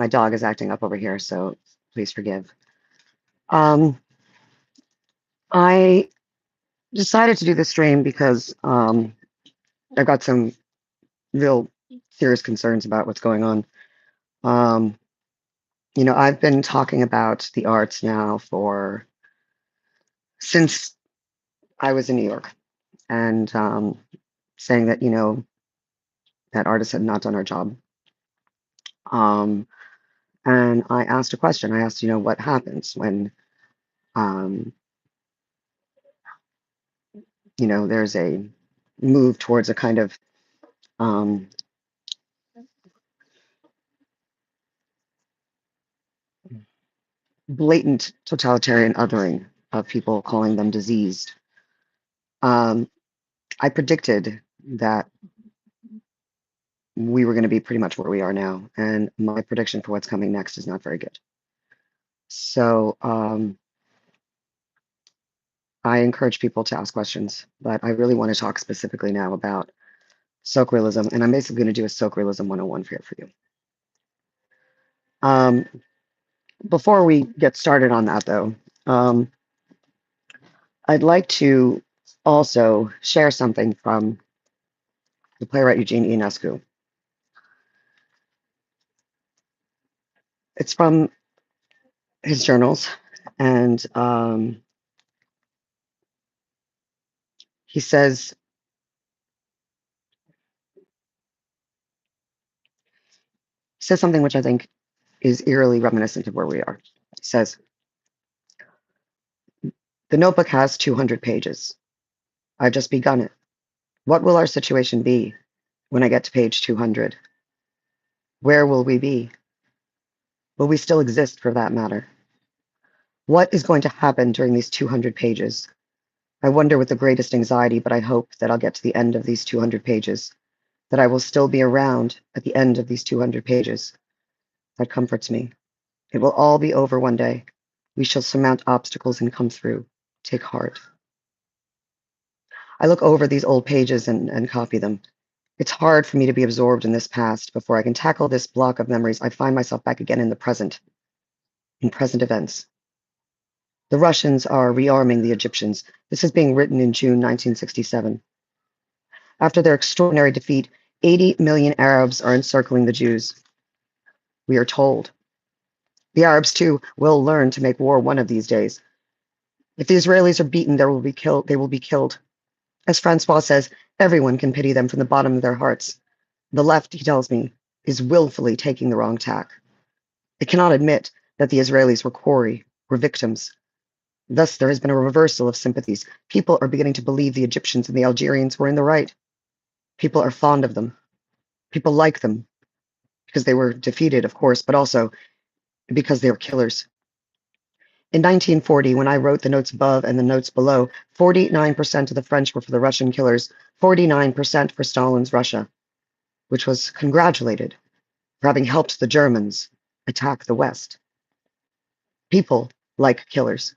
My dog is acting up over here, so please forgive. Um, I decided to do this stream because I've got some real serious concerns about what's going on. Um, I've been talking about the arts now for since I was in New York, and saying that that artists had not done our job. Um, and I asked a question. I asked, what happens when um, there's a move towards a kind of um, blatant totalitarian othering of people, calling them diseased. Um, I predicted that we were going to be pretty much where we are now, and my prediction for what's coming next is not very good. So I encourage people to ask questions, but I really want to talk specifically now about Socrealism, and I'm basically going to do a Socrealism 101 here for you. Before we get started on that, though, I'd like to also share something from the playwright Eugene Ionescu. It's from his journals, and he says something which I think is eerily reminiscent of where we are. He says, "The notebook has 200 pages. I've just begun it. What will our situation be when I get to page 200? Where will we be? Will we still exist for that matter? What is going to happen during these 200 pages? I wonder with the greatest anxiety, but I hope that I'll get to the end of these 200 pages, that I will still be around at the end of these 200 pages. That comforts me. It will all be over one day. We shall surmount obstacles and come through. Take heart." I look over these old pages and copy them. It's hard for me to be absorbed in this past. Before I can tackle this block of memories, I find myself back again in the present, in present events. The Russians are rearming the Egyptians. This is being written in June 1967. After their extraordinary defeat, 80 million Arabs are encircling the Jews. We are told. The Arabs, too, will learn to make war one of these days. If the Israelis are beaten, they will be killed. As Francois says, everyone can pity them from the bottom of their hearts. The left, he tells me, is willfully taking the wrong tack. It cannot admit that the Israelis were quarry, were victims. Thus, there has been a reversal of sympathies. People are beginning to believe the Egyptians and the Algerians were in the right. People are fond of them. People like them because they were defeated, of course, but also because they were killers. In 1940, when I wrote the notes above and the notes below, 49% of the French were for the Russian killers, 49% for Stalin's Russia, which was congratulated for having helped the Germans attack the West. People like killers.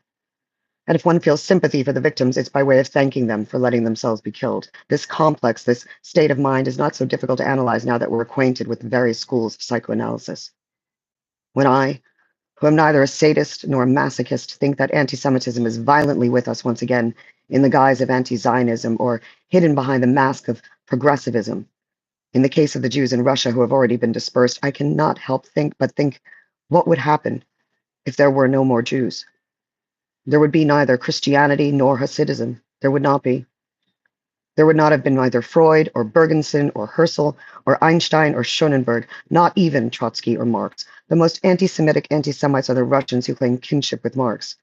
And if one feels sympathy for the victims, it's by way of thanking them for letting themselves be killed. This complex, this state of mind is not so difficult to analyze now that we're acquainted with the various schools of psychoanalysis. When I, who am neither a sadist nor a masochist, think that anti-Semitism is violently with us once again in the guise of anti-Zionism or hidden behind the mask of progressivism. In the case of the Jews in Russia who have already been dispersed, I cannot help think what would happen if there were no more Jews? There would be neither Christianity nor Hasidism. There would not be. There would not have been either Freud or Bergenson or Husserl or Einstein or Schoenberg, not even Trotsky or Marx. The most anti-Semitic anti-Semites are the Russians who claim kinship with Marx.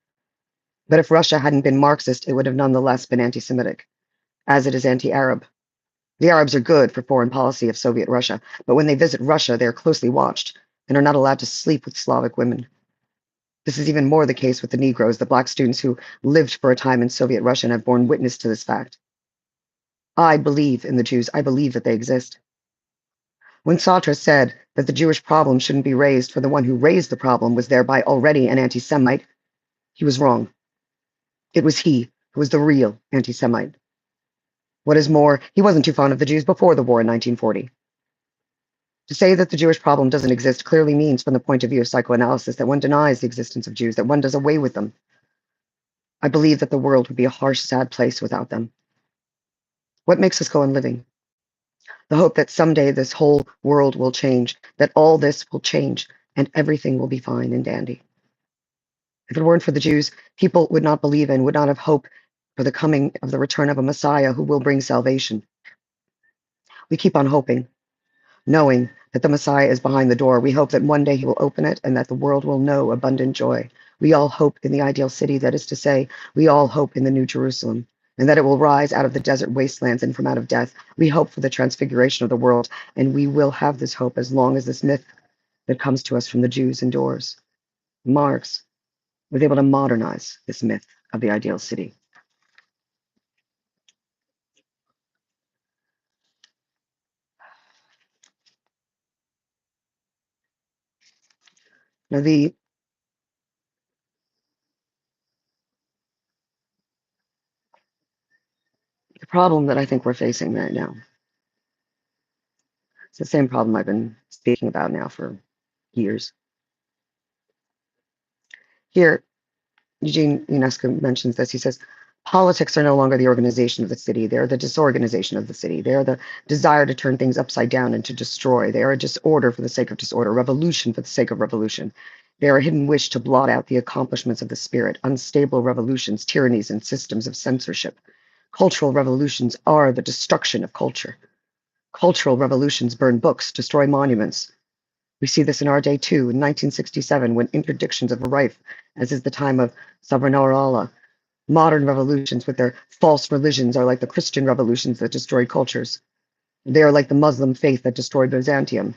But if Russia hadn't been Marxist, it would have nonetheless been anti-Semitic, as it is anti-Arab. The Arabs are good for foreign policy of Soviet Russia, but when they visit Russia, they are closely watched and are not allowed to sleep with Slavic women. This is even more the case with the Negroes, the black students who lived for a time in Soviet Russia and have borne witness to this fact. I believe in the Jews. I believe that they exist. When Sartre said that the Jewish problem shouldn't be raised for the one who raised the problem was thereby already an anti-Semite, he was wrong. It was he who was the real anti-Semite. What is more, he wasn't too fond of the Jews before the war in 1940. To say that the Jewish problem doesn't exist clearly means, from the point of view of psychoanalysis, that one denies the existence of Jews, that one does away with them. I believe that the world would be a harsh, sad place without them. What makes us go on living? The hope that someday this whole world will change, that all this will change, and everything will be fine and dandy. If it weren't for the Jews, people would not believe in, would not have hope for the coming of the return of a Messiah who will bring salvation. We keep on hoping, knowing that the Messiah is behind the door. We hope that one day he will open it and that the world will know abundant joy. We all hope in the ideal city, that is to say, we all hope in the New Jerusalem, and that it will rise out of the desert wastelands and from out of death. We hope for the transfiguration of the world, and we will have this hope as long as this myth that comes to us from the Jews endures. Marx was able to modernize this myth of the ideal city. Now, the problem that I think we're facing right now, it's the same problem I've been speaking about now for years. Here, Eugene Ionesco mentions this. He says, politics are no longer the organization of the city. They're the disorganization of the city. They're the desire to turn things upside down and to destroy. They are a disorder for the sake of disorder, revolution for the sake of revolution. They are a hidden wish to blot out the accomplishments of the spirit, unstable revolutions, tyrannies, and systems of censorship. Cultural revolutions are the destruction of culture. Cultural revolutions burn books, destroy monuments. We see this in our day too, in 1967, when interdictions are rife, as is the time of Savonarola. Modern revolutions with their false religions are like the Christian revolutions that destroyed cultures. They are like the Muslim faith that destroyed Byzantium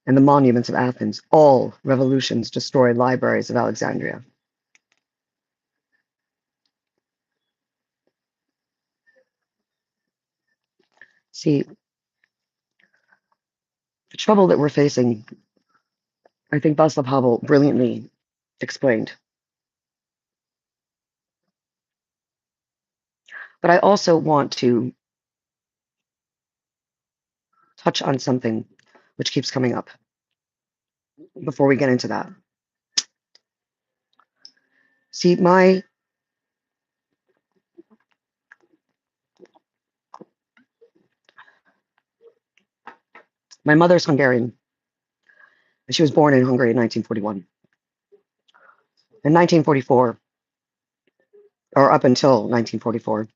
and the monuments of Athens. All revolutions destroy libraries of Alexandria. See, the trouble that we're facing, I think Václav Havel brilliantly explained. But I also want to touch on something which keeps coming up before we get into that. See, my mother's Hungarian. She was born in Hungary in 1941. In 1944, or up until 1944,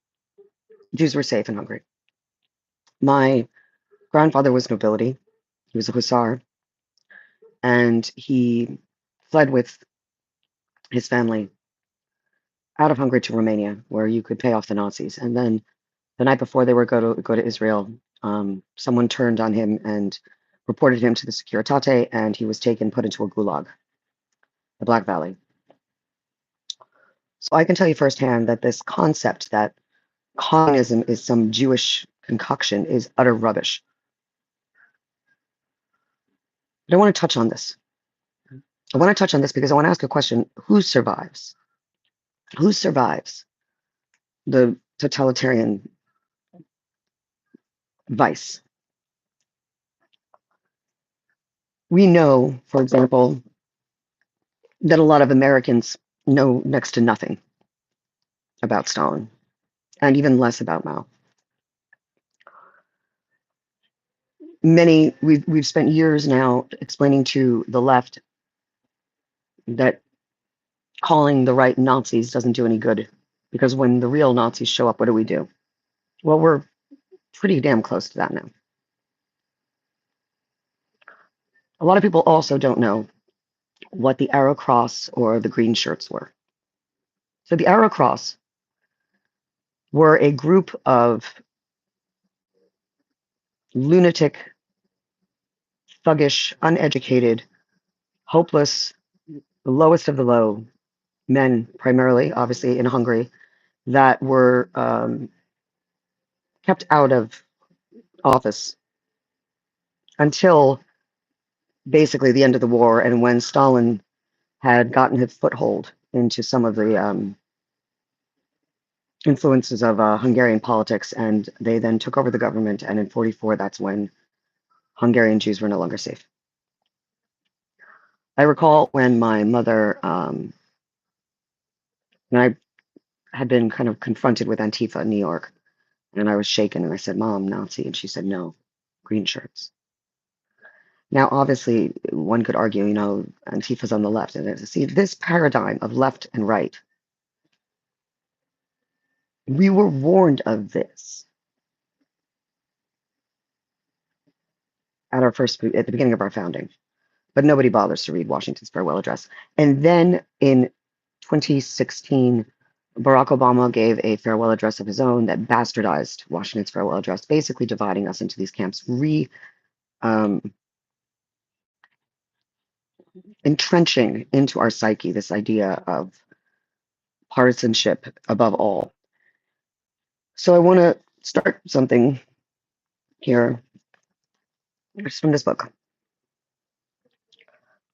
Jews were safe in Hungary. My grandfather was nobility. He was a hussar, and he fled with his family out of Hungary to Romania, where you could pay off the Nazis. And then the night before they were go to Israel, someone turned on him and reported him to the Securitate, and he was taken, put into a gulag, the Black Valley. So I can tell you firsthand that this concept that communism is some Jewish concoction is utter rubbish. But I want to touch on this. I want to touch on this because I want to ask a question. Who survives? Who survives the totalitarian vice? We know, for example, that a lot of Americans know next to nothing about Stalin and even less about Mao. We've spent years now explaining to the left that calling the right Nazis doesn't do any good, because when the real Nazis show up, what do? Well, we're pretty damn close to that now. A lot of people also don't know what the Arrow Cross or the green shirts were. So the Arrow Cross were a group of lunatic, thuggish, uneducated, hopeless, the lowest of the low men, primarily, obviously, in Hungary, that were kept out of office until basically the end of the war, and when Stalin had gotten his foothold into some of the influences of Hungarian politics, and they then took over the government. And in 44, that's when Hungarian Jews were no longer safe. I recall when my mother, when I had been kind of confronted with Antifa in New York, and I was shaken, and I said, "Mom, Nazi," and she said, "No, green shirts." Now, obviously, one could argue, Antifa's on the left, and see this paradigm of left and right. We were warned of this at the beginning of our founding, but nobody bothers to read Washington's farewell address. And then in 2016, Barack Obama gave a farewell address of his own that bastardized Washington's farewell address, basically dividing us into these camps, um, entrenching into our psyche this idea of partisanship above all. So I want to start something here. It's from this book,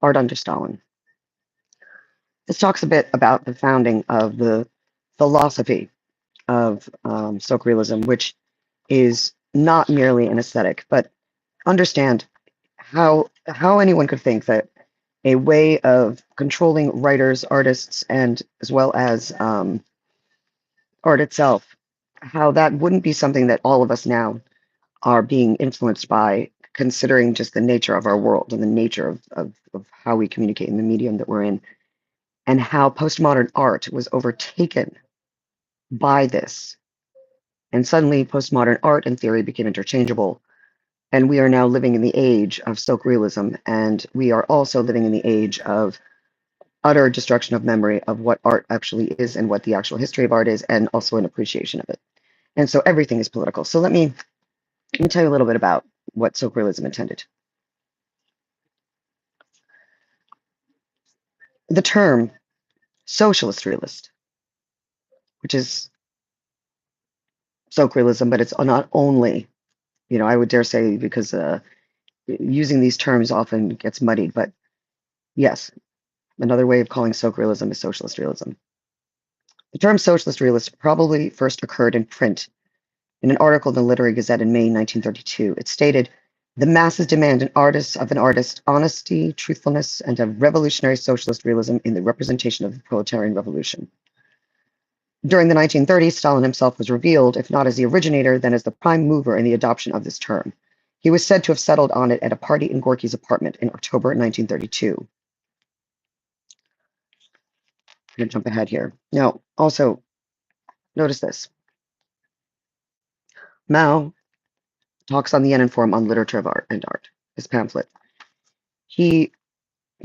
Art Under Stalin. This talks a bit about the founding of the philosophy of Socrealism, which is not merely an aesthetic, but understand how anyone could think that a way of controlling writers, artists, and as well as art itself, how that wouldn't be something that all of us now are being influenced by, considering just the nature of our world and the nature of how we communicate in the medium that we're in, and how postmodern art was overtaken by this. And suddenly, postmodern art and theory became interchangeable. And we are now living in the age of Socrealism, and we are also living in the age of utter destruction of memory of what art actually is and what the actual history of art is, and also an appreciation of it. And so everything is political. So let me tell you a little bit about what Socrealism intended. The term socialist realist, which is Socrealism, but it's not only, I would dare say, because using these terms often gets muddied, but yes, another way of calling Socrealism is socialist realism. The term socialist realist probably first occurred in print in an article in the Literary Gazette in May 1932. It stated, "The masses demand of an artist honesty, truthfulness, and a revolutionary socialist realism in the representation of the proletarian revolution." During the 1930s, Stalin himself was revealed, if not as the originator, then as the prime mover in the adoption of this term. He was said to have settled on it at a party in Gorky's apartment in October 1932. I'm going to jump ahead here. Now, also, notice this. Mao talks on the Yenin Forum on literature of art and art, his pamphlet. He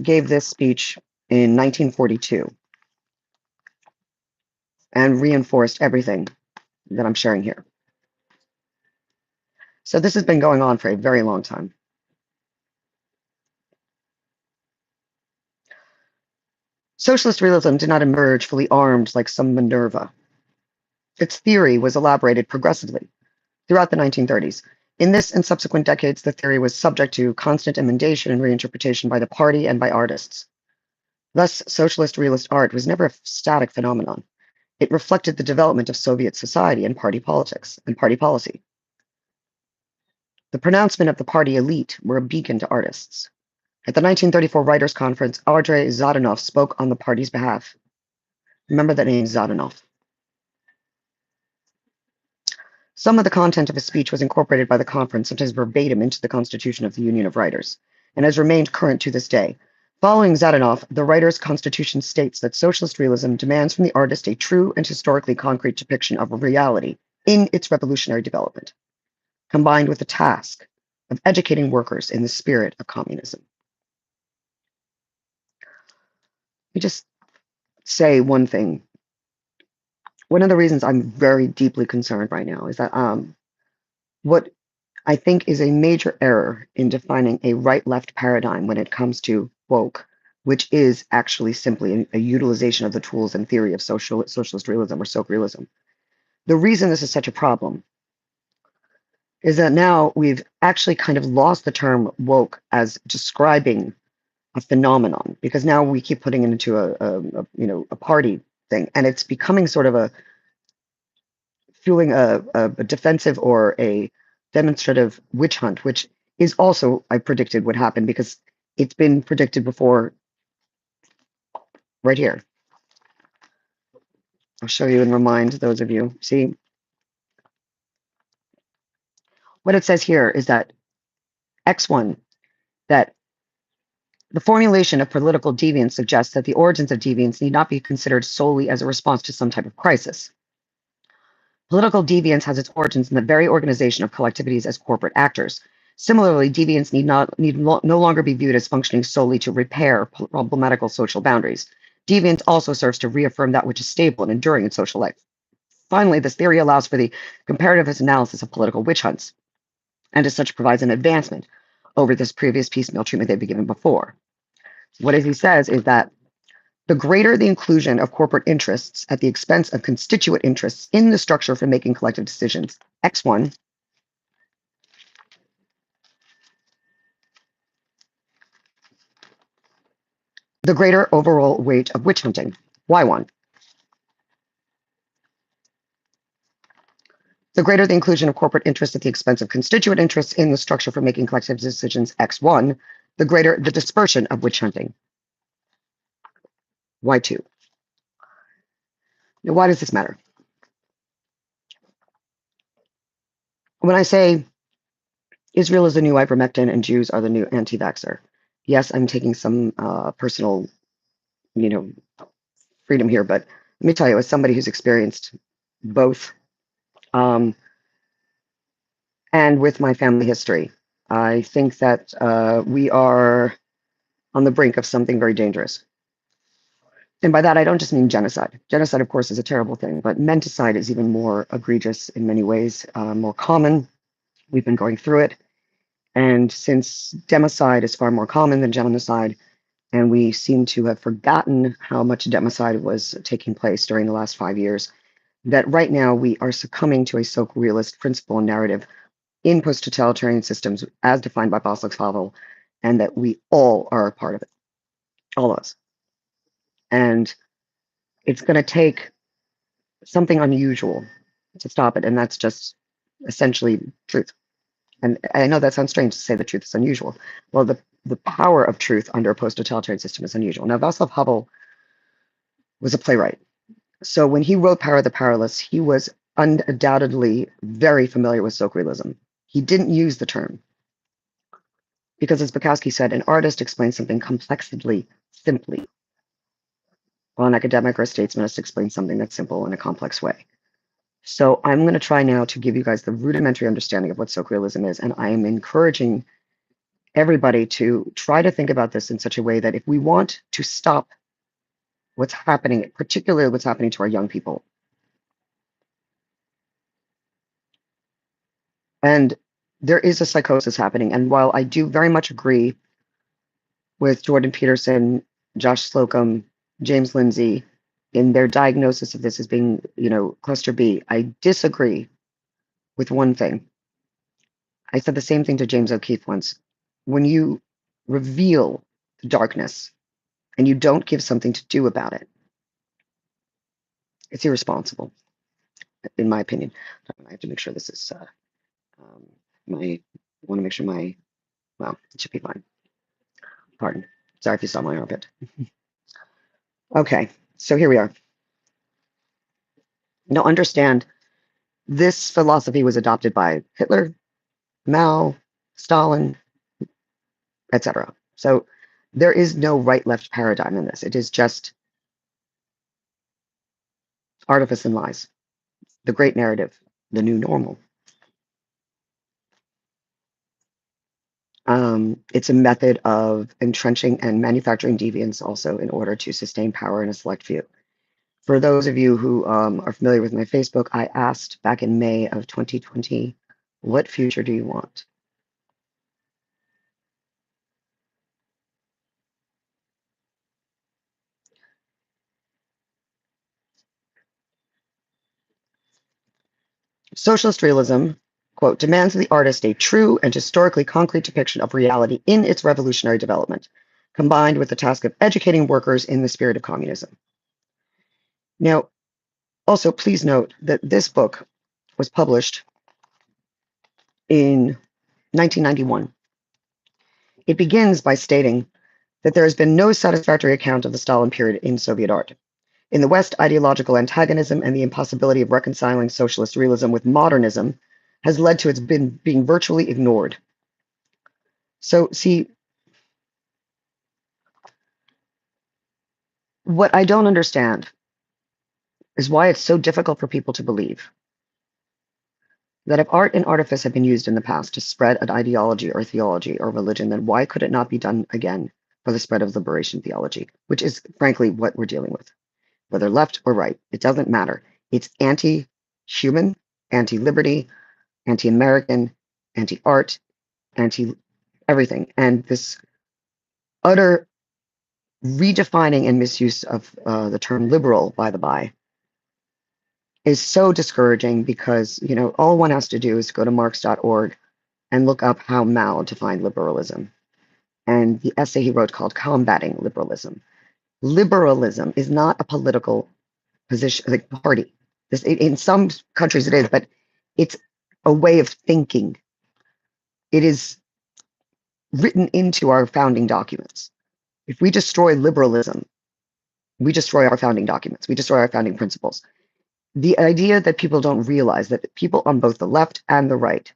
gave this speech in 1942 and reinforced everything that I'm sharing here. So this has been going on for a very long time. Socialist realism did not emerge fully armed like some Minerva. Its theory was elaborated progressively throughout the 1930s. In this and subsequent decades, the theory was subject to constant emendation and reinterpretation by the party and by artists. Thus, socialist realist art was never a static phenomenon. It reflected the development of Soviet society and party politics and party policy. The pronouncement of the party elite were a beacon to artists. At the 1934 Writers' Conference, Andrei Zhdanov spoke on the party's behalf. Remember that name, Zhdanov. Some of the content of his speech was incorporated by the conference, sometimes verbatim, into the Constitution of the Union of Writers, and has remained current to this day. Following Zhdanov, the Writers' Constitution states that socialist realism demands from the artist a true and historically concrete depiction of reality in its revolutionary development, combined with the task of educating workers in the spirit of communism. Let me just say one thing. One of the reasons I'm very deeply concerned right now is that what I think is a major error in defining a right-left paradigm when it comes to woke, which is actually simply a utilization of the tools and theory of socialist realism or Socrealism. The reason this is such a problem is that now we've actually kind of lost the term woke as describing a phenomenon, because now we keep putting it into a party thing, and it's becoming sort of a fueling a defensive or a demonstrative witch hunt, which is also, I predicted, would happen because it's been predicted before right here. I'll show you and remind those of you. See, what it says here is that X1, that the formulation of political deviance suggests that the origins of deviance need not be considered solely as a response to some type of crisis. Political deviance has its origins in the very organization of collectivities as corporate actors. Similarly, deviance no longer be viewed as functioning solely to repair problematical social boundaries. Deviance also serves to reaffirm that which is stable and enduring in social life. Finally, this theory allows for the comparativist analysis of political witch hunts, and as such provides an advancement over this previous piecemeal treatment they've been given before. What he says is that the greater the inclusion of corporate interests at the expense of constituent interests in the structure for making collective decisions, X1, the greater overall weight of witch hunting, Y1. The greater the inclusion of corporate interests at the expense of constituent interests in the structure for making collective decisions, X1, the greater the dispersion of witch hunting, Y2. Now, why does this matter? When I say Israel is the new ivermectin and Jews are the new anti-vaxxer, yes, I'm taking some personal, freedom here, but let me tell you, as somebody who's experienced both, and with my family history, I think that we are on the brink of something very dangerous. And by that, I don't just mean genocide. Genocide, of course, is a terrible thing, but menticide is even more egregious in many ways, more common. We've been going through it. And since democide is far more common than genocide, and we seem to have forgotten how much democide was taking place during the last 5 years, that right now we are succumbing to a Socrealist principle and narrative in post-totalitarian systems as defined by Václav Havel, and that we all are a part of it, all of us. And it's going to take something unusual to stop it, and that's just essentially truth. And I know that sounds strange to say the truth is unusual. Well, the power of truth under a post-totalitarian system is unusual. Now, Václav Havel was a playwright. So when he wrote Power of the Powerless, he was undoubtedly very familiar with Socrealism. He didn't use the term because, as Bukowski said, an artist explains something complexly, simply, while an academic or a statesmanist explains something that's simple in a complex way. So I'm going to try now to give you guys the rudimentary understanding of what Socrealism is, and I am encouraging everybody to try to think about this in such a way that if we want to stop what's happening, particularly what's happening to our young people, and there is a psychosis happening, and while I do very much agree with Jordan Peterson, Josh Slocum, James Lindsay in their diagnosis of this as being, cluster B, I disagree with one thing. I said the same thing to James O'Keefe once. When you reveal the darkness and you don't give something to do about it, it's irresponsible, in my opinion. I have to make sure this is I want to make sure well, it should be fine. Pardon. Sorry if you saw my armpit. Okay, so here we are. Now understand, this philosophy was adopted by Hitler, Mao, Stalin, etc. So there is no right-left paradigm in this. It is just artifice and lies, the great narrative, the new normal. It's a method of entrenching and manufacturing deviance also in order to sustain power in a select few. For those of you who are familiar with my Facebook, I asked back in May of 2020, what future do you want? Socialist realism, quote, demands of the artist a true and historically concrete depiction of reality in its revolutionary development, combined with the task of educating workers in the spirit of communism. Now, also, please note that this book was published in 1991. It begins by stating that there has been no satisfactory account of the Stalin period in Soviet art. In the West, ideological antagonism and the impossibility of reconciling socialist realism with modernism has led to its being virtually ignored. So, see, what I don't understand is why it's so difficult for people to believe that if art and artifice have been used in the past to spread an ideology or theology or religion, then why could it not be done again for the spread of liberation theology, which is frankly what we're dealing with? Whether left or right, it doesn't matter. It's anti-human, anti-liberty, anti-American, anti-art, anti-everything. And this utter redefining and misuse of the term liberal, by the by, is so discouraging because, all one has to do is go to marx.org and look up how Mao defined liberalism and the essay he wrote called Combating Liberalism. Liberalism is not a political position, like party. In some countries it is, but it's a way of thinking. It is written into our founding documents. If we destroy liberalism, we destroy our founding documents, we destroy our founding principles. The idea that people don't realize that people on both the left and the right,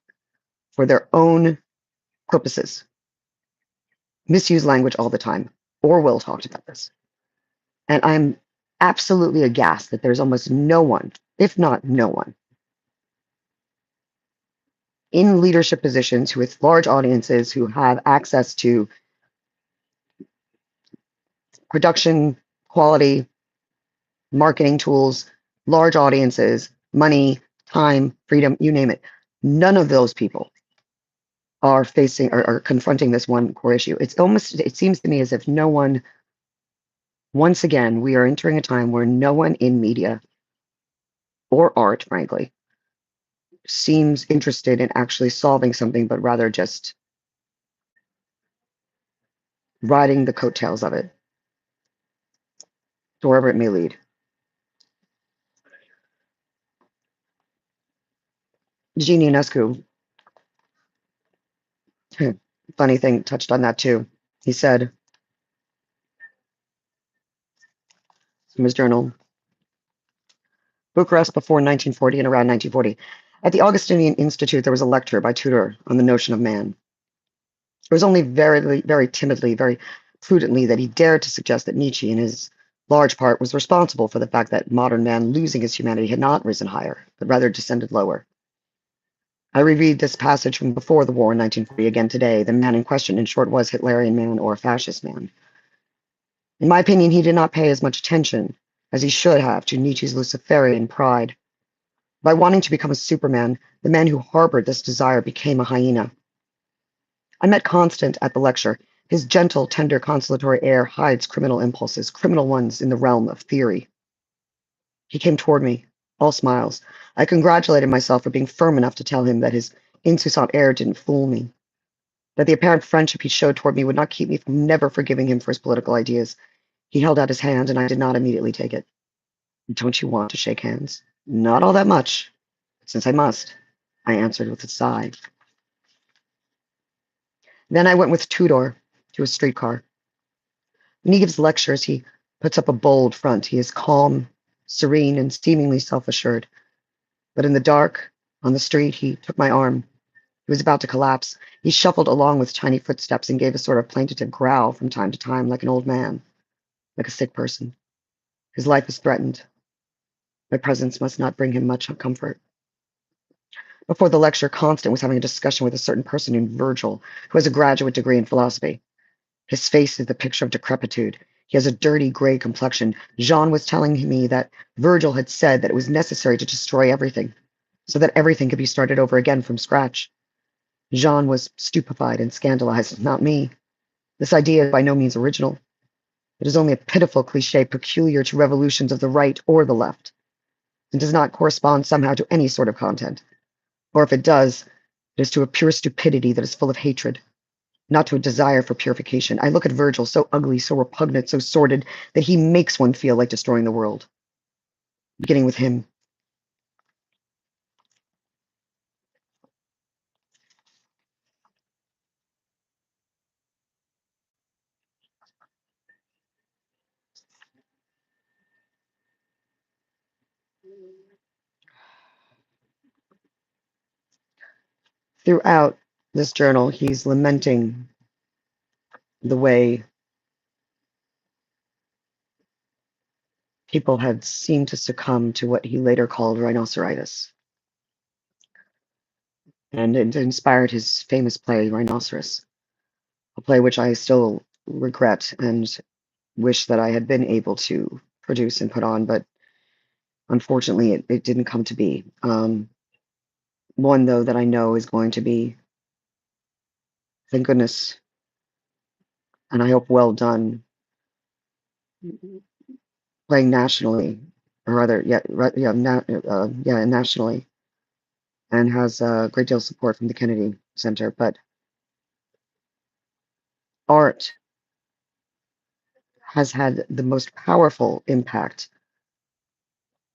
for their own purposes, misuse language all the time. Orwell talked about this. And I'm absolutely aghast that there's almost no one, if not no one, in leadership positions who with large audiences who have access to production, quality, marketing tools, large audiences, money, time, freedom, you name it. None of those people are facing or are confronting this one core issue. It seems to me as if no one, once again, we are entering a time where no one in media or art, frankly, seems interested in actually solving something, but rather just riding the coattails of it to wherever it may lead. Gene Ionescu, funny thing, touched on that too. He said from his journal, Bucharest before 1940 and around 1940. At the Augustinian Institute, there was a lecture by Tudor on the notion of man. It was only very, very timidly, very prudently that he dared to suggest that Nietzsche, in his large part, was responsible for the fact that modern man, losing his humanity, had not risen higher, but rather descended lower. I reread this passage from before the war in 1940 again today. The man in question, in short, was Hitlerian man or fascist man. In my opinion, he did not pay as much attention as he should have to Nietzsche's Luciferian pride. By wanting to become a superman, the man who harbored this desire became a hyena. I met Constant at the lecture. His gentle, tender, consolatory air hides criminal impulses, criminal ones in the realm of theory. He came toward me, all smiles. I congratulated myself for being firm enough to tell him that his insouciant air didn't fool me, that the apparent friendship he showed toward me would not keep me from never forgiving him for his political ideas. He held out his hand, and I did not immediately take it. Don't you want to shake hands? Not all that much, but since I must, I answered with a sigh. Then I went with Tudor to a streetcar. When he gives lectures, he puts up a bold front. He is calm, serene, and seemingly self-assured. But in the dark, on the street, he took my arm. He was about to collapse. He shuffled along with tiny footsteps and gave a sort of plaintive growl from time to time, like an old man, like a sick person. His life is threatened. My presence must not bring him much comfort. Before the lecture, Constant was having a discussion with a certain person named Virgil, who has a graduate degree in philosophy. His face is the picture of decrepitude. He has a dirty gray complexion. Jean was telling me that Virgil had said that it was necessary to destroy everything, so that everything could be started over again from scratch. Jean was stupefied and scandalized, not me. This idea is by no means original. It is only a pitiful cliche peculiar to revolutions of the right or the left, and does not correspond somehow to any sort of content. Or if it does, it is to a pure stupidity that is full of hatred, not to a desire for purification. I look at Virgil, so ugly, so repugnant, so sordid, that he makes one feel like destroying the world. Beginning with him. Throughout this journal, he's lamenting the way people had seemed to succumb to what he later called rhinoceritis. And it inspired his famous play, Rhinoceros, a play which I still regret and wish that I had been able to produce and put on, but unfortunately it didn't come to be. One, though, that I know is going to be, thank goodness, and I hope well done, playing nationally, or rather, nationally, and has a great deal of support from the Kennedy Center. But art has had the most powerful impact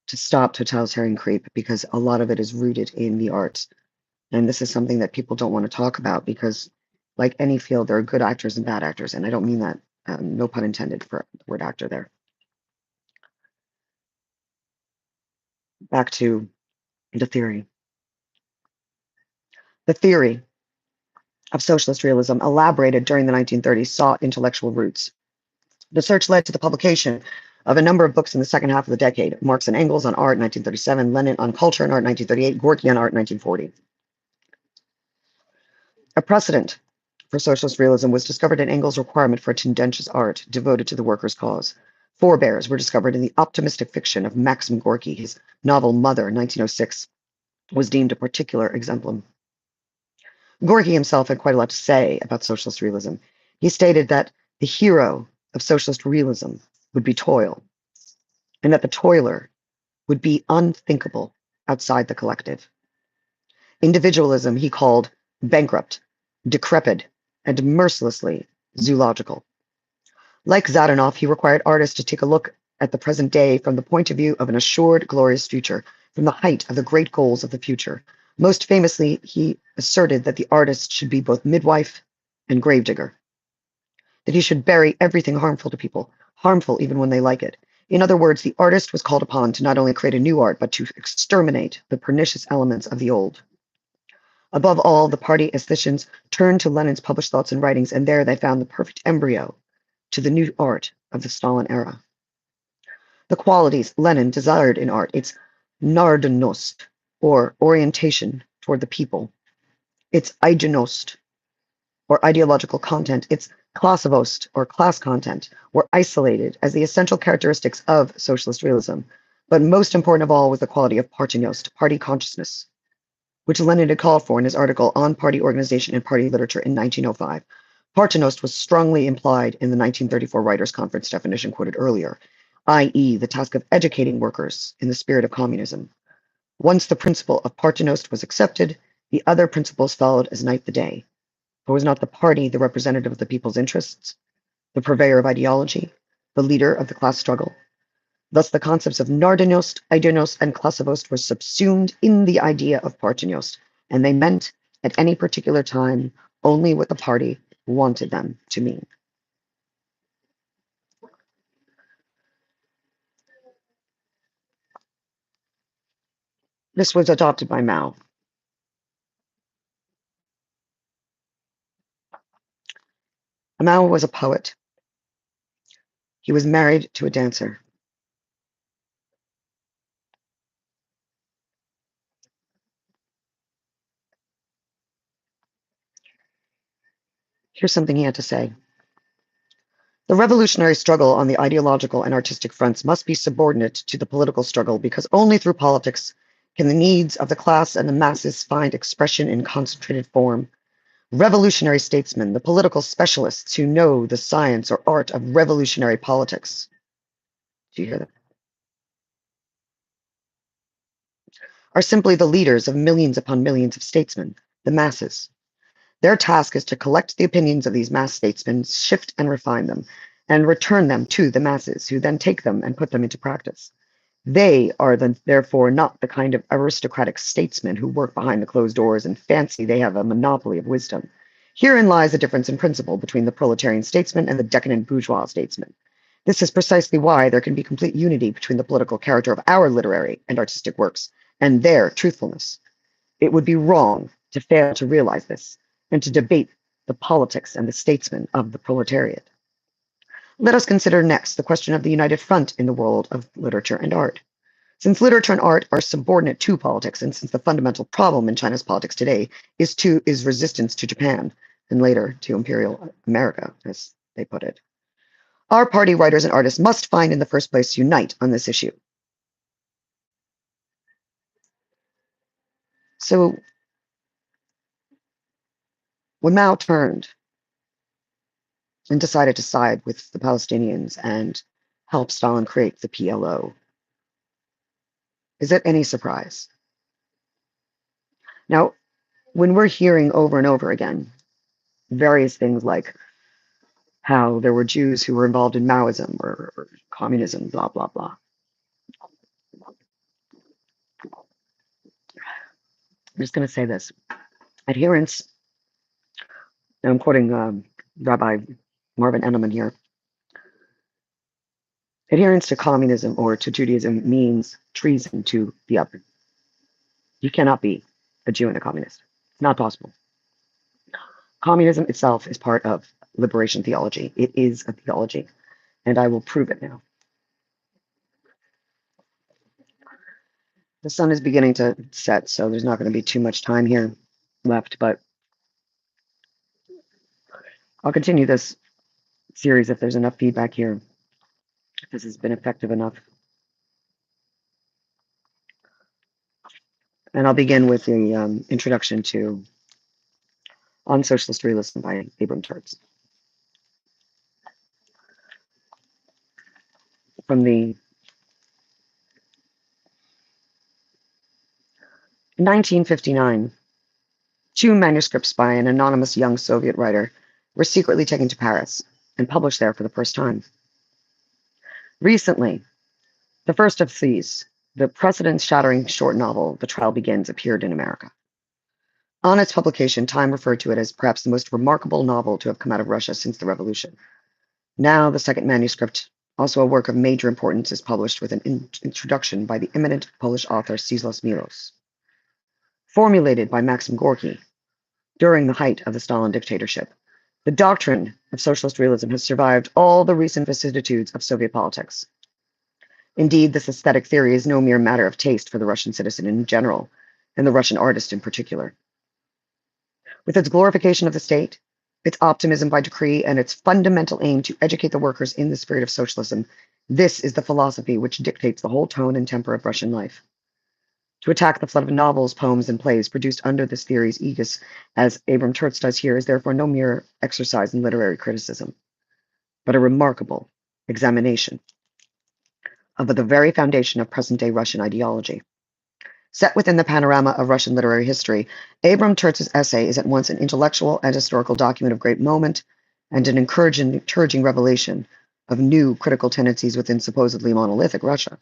to stop totalitarian creep because a lot of it is rooted in the arts. And this is something that people don't want to talk about because, like any field, there are good actors and bad actors. And I don't mean that, no pun intended for the word actor there. Back to the theory. The theory of socialist realism, elaborated during the 1930s, sought intellectual roots. The search led to the publication of a number of books in the second half of the decade: Marx and Engels on art, 1937, Lenin on culture and art, 1938, Gorky on art, 1940. A precedent for socialist realism was discovered in Engels' requirement for a tendentious art devoted to the workers' cause. Forebears were discovered in the optimistic fiction of Maxim Gorky. His novel Mother, 1906, was deemed a particular exemplum. Gorky himself had quite a lot to say about socialist realism. He stated that the hero of socialist realism would be toil, and that the toiler would be unthinkable outside the collective. Individualism he called bankrupt, decrepit, and mercilessly zoological. Like Zadanoff, he required artists to take a look at the present day from the point of view of an assured, glorious future, from the height of the great goals of the future. Most famously, he asserted that the artist should be both midwife and gravedigger, that he should bury everything harmful to people, harmful even when they like it. In other words, the artist was called upon to not only create a new art, but to exterminate the pernicious elements of the old. Above all, the party aestheticians turned to Lenin's published thoughts and writings, and there they found the perfect embryo to the new art of the Stalin era. The qualities Lenin desired in art: its nardanost, or orientation toward the people; its idenost, or ideological content; its klassavost, or class content, were isolated as the essential characteristics of socialist realism. But most important of all was the quality of partenost, party consciousness, which Lenin had called for in his article on party organization and party literature in 1905. Partenost was strongly implied in the 1934 Writers' Conference definition quoted earlier, i.e., the task of educating workers in the spirit of communism. Once the principle of Partenost was accepted, the other principles followed as night the day. For was not the party the representative of the people's interests, the purveyor of ideology, the leader of the class struggle? Thus the concepts of Nardanost, Idenost, and Klassavost were subsumed in the idea of Partenost, and they meant, at any particular time, only what the party wanted them to mean. This was adopted by Mao. Mao was a poet. He was married to a dancer. Here's something he had to say. The revolutionary struggle on the ideological and artistic fronts must be subordinate to the political struggle, because only through politics can the needs of the class and the masses find expression in concentrated form. Revolutionary statesmen, the political specialists who know the science or art of revolutionary politics. Do you hear that? Are simply the leaders of millions upon millions of statesmen, the masses. Their task is to collect the opinions of these mass statesmen, shift and refine them, and return them to the masses, who then take them and put them into practice. They are therefore not the kind of aristocratic statesmen who work behind the closed doors and fancy they have a monopoly of wisdom. Herein lies a difference in principle between the proletarian statesman and the decadent bourgeois statesman. This is precisely why there can be complete unity between the political character of our literary and artistic works and their truthfulness. It would be wrong to fail to realize this and to debate the politics and the statesmen of the proletariat. Let us consider next the question of the united front in the world of literature and art. Since literature and art are subordinate to politics, and since the fundamental problem in China's politics today is resistance to Japan, and later to imperial America, as they put it, our party writers and artists must find in the first place unite on this issue. So when Mao turned and decided to side with the Palestinians and help Stalin create the PLO, is it any surprise? Now, when we're hearing over and over again various things like how there were Jews who were involved in Maoism or communism, blah, blah, blah. I'm just going to say this. Adherence, and I'm quoting Rabbi Marvin Enneman here, adherence to communism or to Judaism means treason to the other. You cannot be a Jew and a communist. It's not possible. Communism itself is part of liberation theology. It is a theology, and I will prove it now. The sun is beginning to set, so there's not going to be too much time here left, but I'll continue this series if there's enough feedback here, if this has been effective enough. And I'll begin with the introduction to On Socialist Realism by Abram Tertz. From the 1959, two manuscripts by an anonymous young Soviet writer were secretly taken to Paris and published there for the first time. Recently, the first of these, the precedent-shattering short novel, The Trial Begins, appeared in America. On its publication, Time referred to it as perhaps the most remarkable novel to have come out of Russia since the revolution. Now, the second manuscript, also a work of major importance, is published with an introduction by the eminent Polish author Czesław Miłosz. Formulated by Maxim Gorky during the height of the Stalin dictatorship, the doctrine of socialist realism has survived all the recent vicissitudes of Soviet politics. Indeed, this aesthetic theory is no mere matter of taste for the Russian citizen in general, and the Russian artist in particular. With its glorification of the state, its optimism by decree, and its fundamental aim to educate the workers in the spirit of socialism, this is the philosophy which dictates the whole tone and temper of Russian life. To attack the flood of novels, poems, and plays produced under this theory's aegis, as Abram Tertz does here, is therefore no mere exercise in literary criticism, but a remarkable examination of the very foundation of present-day Russian ideology. Set within the panorama of Russian literary history, Abram Tertz's essay is at once an intellectual and historical document of great moment and an encouraging revelation of new critical tendencies within supposedly monolithic Russia.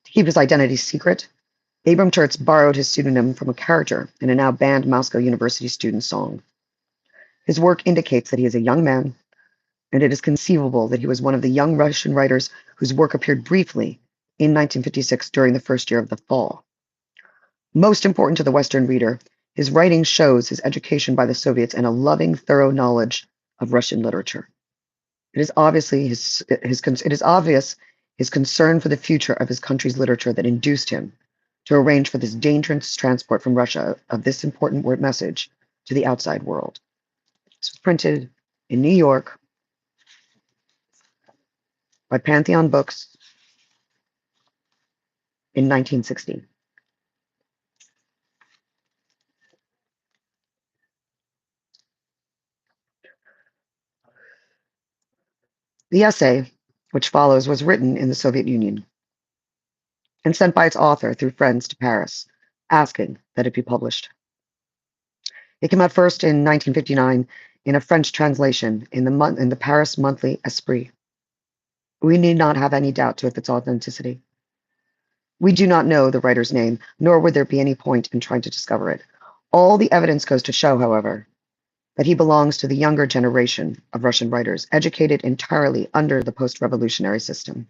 To keep his identity secret, Abram Tertz borrowed his pseudonym from a character in a now banned Moscow University student's song. His work indicates that he is a young man, and it is conceivable that he was one of the young Russian writers whose work appeared briefly in 1956 during the first year of the Thaw. Most important to the Western reader, his writing shows his education by the Soviets and a loving, thorough knowledge of Russian literature. It is obvious his concern for the future of his country's literature that induced him to arrange for this dangerous transport from Russia of this important word message to the outside world. This was printed in New York by Pantheon Books in 1960. The essay, which follows, was written in the Soviet Union and sent by its author through friends to Paris, asking that it be published. It came out first in 1959 in a French translation in the Paris Monthly Esprit. We need not have any doubt to its authenticity. We do not know the writer's name, nor would there be any point in trying to discover it. All the evidence goes to show, however, that he belongs to the younger generation of Russian writers, educated entirely under the post-revolutionary system.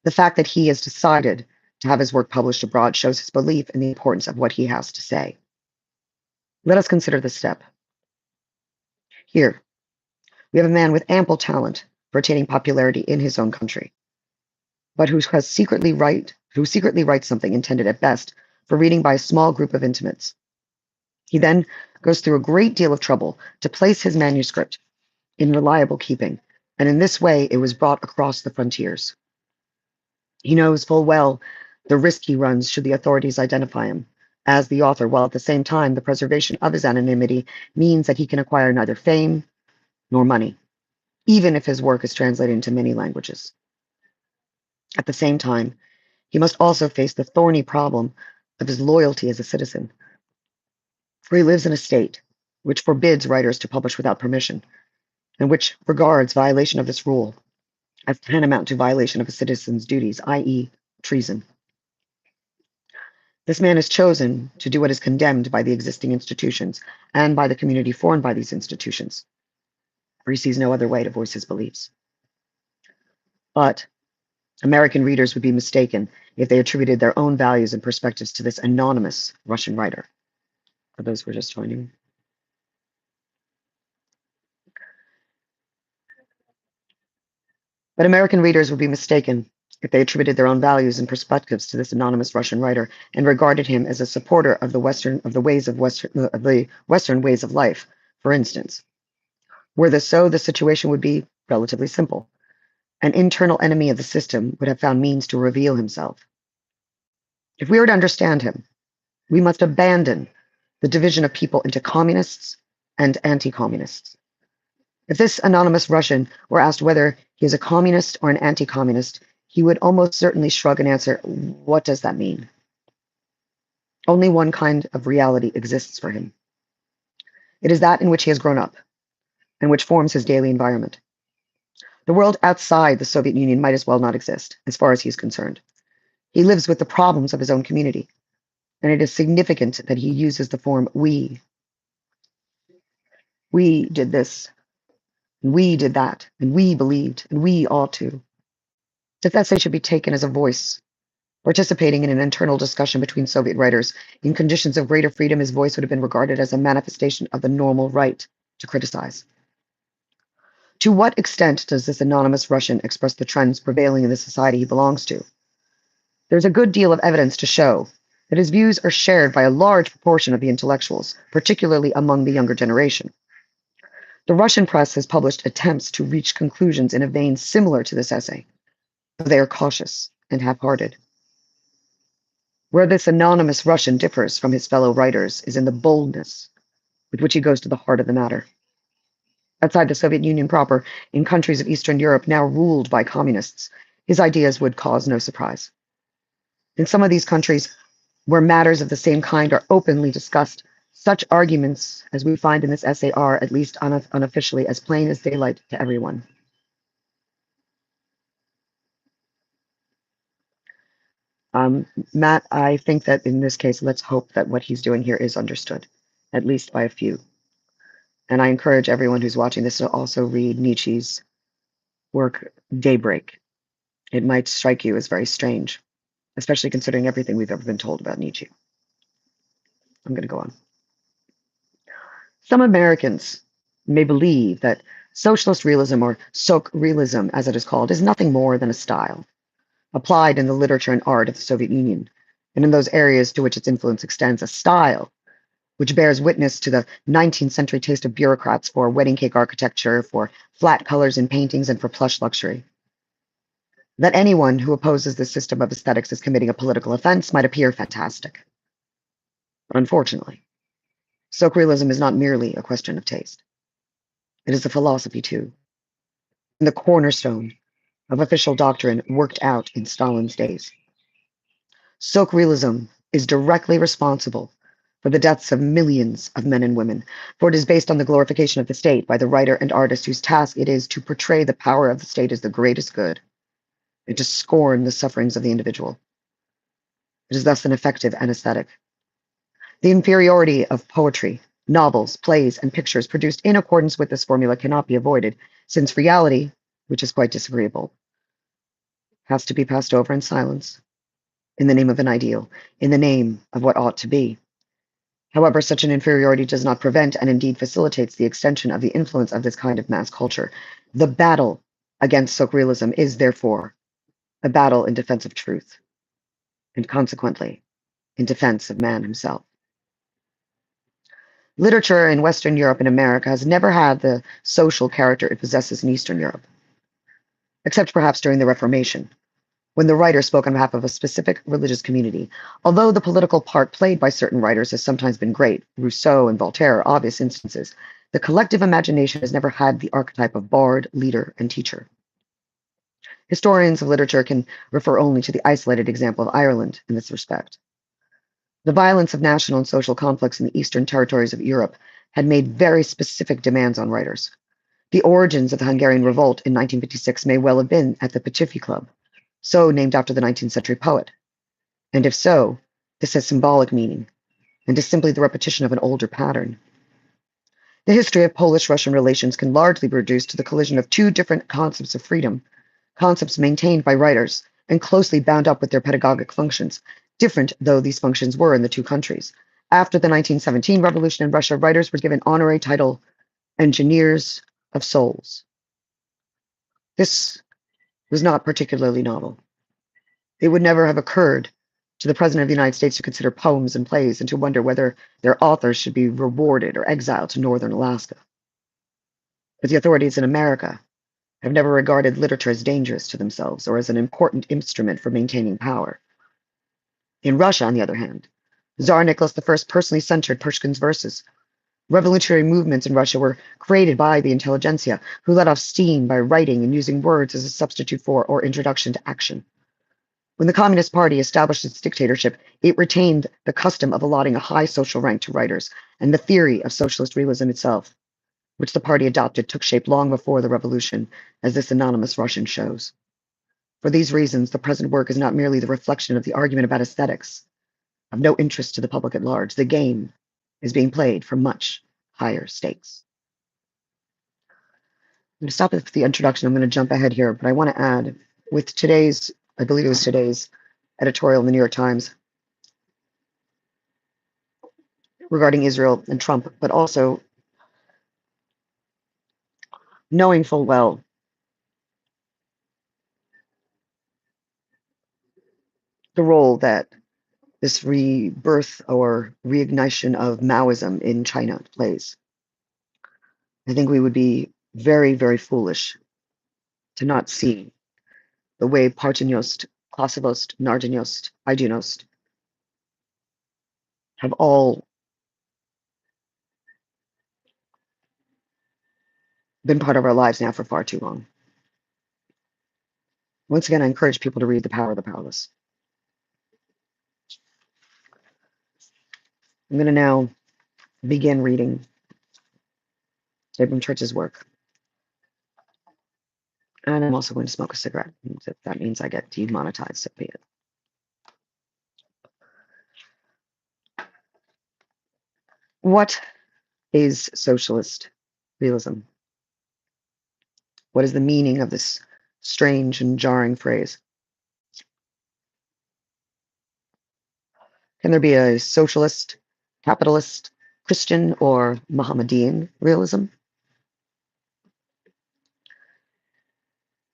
The fact that he has decided to have his work published abroad shows his belief in the importance of what he has to say. Let us consider this step. Here, we have a man with ample talent for attaining popularity in his own country, but who secretly writes something intended at best for reading by a small group of intimates. He then goes through a great deal of trouble to place his manuscript in reliable keeping, and in this way it was brought across the frontiers. He knows full well the risk he runs should the authorities identify him as the author, while at the same time the preservation of his anonymity means that he can acquire neither fame nor money, even if his work is translated into many languages. At the same time, he must also face the thorny problem of his loyalty as a citizen, for he lives in a state which forbids writers to publish without permission, and which regards violation of this rule as tantamount to violation of a citizen's duties, i.e., treason. This man is chosen to do what is condemned by the existing institutions and by the community formed by these institutions, for he sees no other way to voice his beliefs. But American readers would be mistaken if they attributed their own values and perspectives to this anonymous Russian writer. For those who are just joining. But American readers would be mistaken if they attributed their own values and perspectives to this anonymous Russian writer and regarded him as a supporter of the Western ways of life. For instance, were this so, the situation would be relatively simple. An internal enemy of the system would have found means to reveal himself. If we are to understand him, we must abandon the division of people into communists and anti-communists. If this anonymous Russian were asked whether he is a communist or an anti-communist, he would almost certainly shrug and answer, "What does that mean?" Only one kind of reality exists for him. It is that in which he has grown up, and which forms his daily environment. The world outside the Soviet Union might as well not exist, as far as he is concerned. He lives with the problems of his own community, and it is significant that he uses the form we. We did this, and we did that, and we believed, and we ought to. This essay should be taken as a voice, participating in an internal discussion between Soviet writers. In conditions of greater freedom, his voice would have been regarded as a manifestation of the normal right to criticize. To what extent does this anonymous Russian express the trends prevailing in the society he belongs to? There's a good deal of evidence to show that his views are shared by a large proportion of the intellectuals, particularly among the younger generation. The Russian press has published attempts to reach conclusions in a vein similar to this essay, but they are cautious and half-hearted. Where this anonymous Russian differs from his fellow writers is in the boldness with which he goes to the heart of the matter. Outside the Soviet Union proper, in countries of Eastern Europe now ruled by communists, his ideas would cause no surprise. In some of these countries, where matters of the same kind are openly discussed, such arguments as we find in this essay are, at least unofficially, as plain as daylight to everyone. Matt, I think that in this case, let's hope that what he's doing here is understood, at least by a few. And I encourage everyone who's watching this to also read Nietzsche's work, Daybreak. It might strike you as very strange, especially considering everything we've ever been told about Nietzsche. I'm going to go on. Some Americans may believe that socialist realism, or Socrealism as it is called, is nothing more than a style applied in the literature and art of the Soviet Union, and in those areas to which its influence extends, a style which bears witness to the 19th century taste of bureaucrats for wedding cake architecture, for flat colors in paintings, and for plush luxury. That anyone who opposes this system of aesthetics is committing a political offense might appear fantastic. But unfortunately, Socrealism is not merely a question of taste. It is a philosophy too, and the cornerstone of official doctrine worked out in Stalin's days. Socrealism is directly responsible for the deaths of millions of men and women, for it is based on the glorification of the state by the writer and artist whose task it is to portray the power of the state as the greatest good, and to scorn the sufferings of the individual. It is thus an effective anesthetic. The inferiority of poetry, novels, plays, and pictures produced in accordance with this formula cannot be avoided, since reality, which is quite disagreeable, has to be passed over in silence, in the name of an ideal, in the name of what ought to be. However, such an inferiority does not prevent and indeed facilitates the extension of the influence of this kind of mass culture. The battle against Socrealism is, therefore, a battle in defense of truth, and consequently, in defense of man himself. Literature in Western Europe and America has never had the social character it possesses in Eastern Europe, except perhaps during the Reformation, when the writer spoke on behalf of a specific religious community. Although the political part played by certain writers has sometimes been great, Rousseau and Voltaire are obvious instances, the collective imagination has never had the archetype of bard, leader, and teacher. Historians of literature can refer only to the isolated example of Ireland in this respect. The violence of national and social conflicts in the eastern territories of Europe had made very specific demands on writers. The origins of the Hungarian Revolt in 1956 may well have been at the Petifi Club, so named after the 19th century poet. And if so, this has symbolic meaning, and is simply the repetition of an older pattern. The history of Polish-Russian relations can largely be reduced to the collision of two different concepts of freedom, concepts maintained by writers and closely bound up with their pedagogic functions, different though these functions were in the two countries. After the 1917 revolution in Russia, writers were given honorary title engineers of souls. This was not particularly novel. It would never have occurred to the President of the United States to consider poems and plays and to wonder whether their authors should be rewarded or exiled to northern Alaska. But the authorities in America have never regarded literature as dangerous to themselves or as an important instrument for maintaining power. In Russia, on the other hand, Tsar Nicholas I personally censored Pushkin's verses. Revolutionary movements in Russia were created by the intelligentsia, who let off steam by writing and using words as a substitute for or introduction to action. When the Communist Party established its dictatorship, it retained the custom of allotting a high social rank to writers, and the theory of socialist realism itself, which the party adopted, took shape long before the revolution, as this anonymous Russian shows. For these reasons, the present work is not merely the reflection of the argument about aesthetics, of no interest to the public at large. The game is being played for much higher stakes. I'm going to stop at the introduction. I'm going to jump ahead here, but I want to add, with today's, I believe it was today's editorial in the New York Times regarding Israel and Trump, but also knowing full well the role that this rebirth or reignition of Maoism in China plays. I think we would be very, very foolish to not see the way Partenost, Klassivost, Nardinost, Idunost have all been part of our lives now for far too long. Once again, I encourage people to read The Power of the Powerless. I'm going to now begin reading Abram Tertz's work. And I'm also going to smoke a cigarette. If that means I get demonetized, so be it. What is socialist realism? What is the meaning of this strange and jarring phrase? Can there be a socialist, capitalist, Christian, or Mohammedan realism?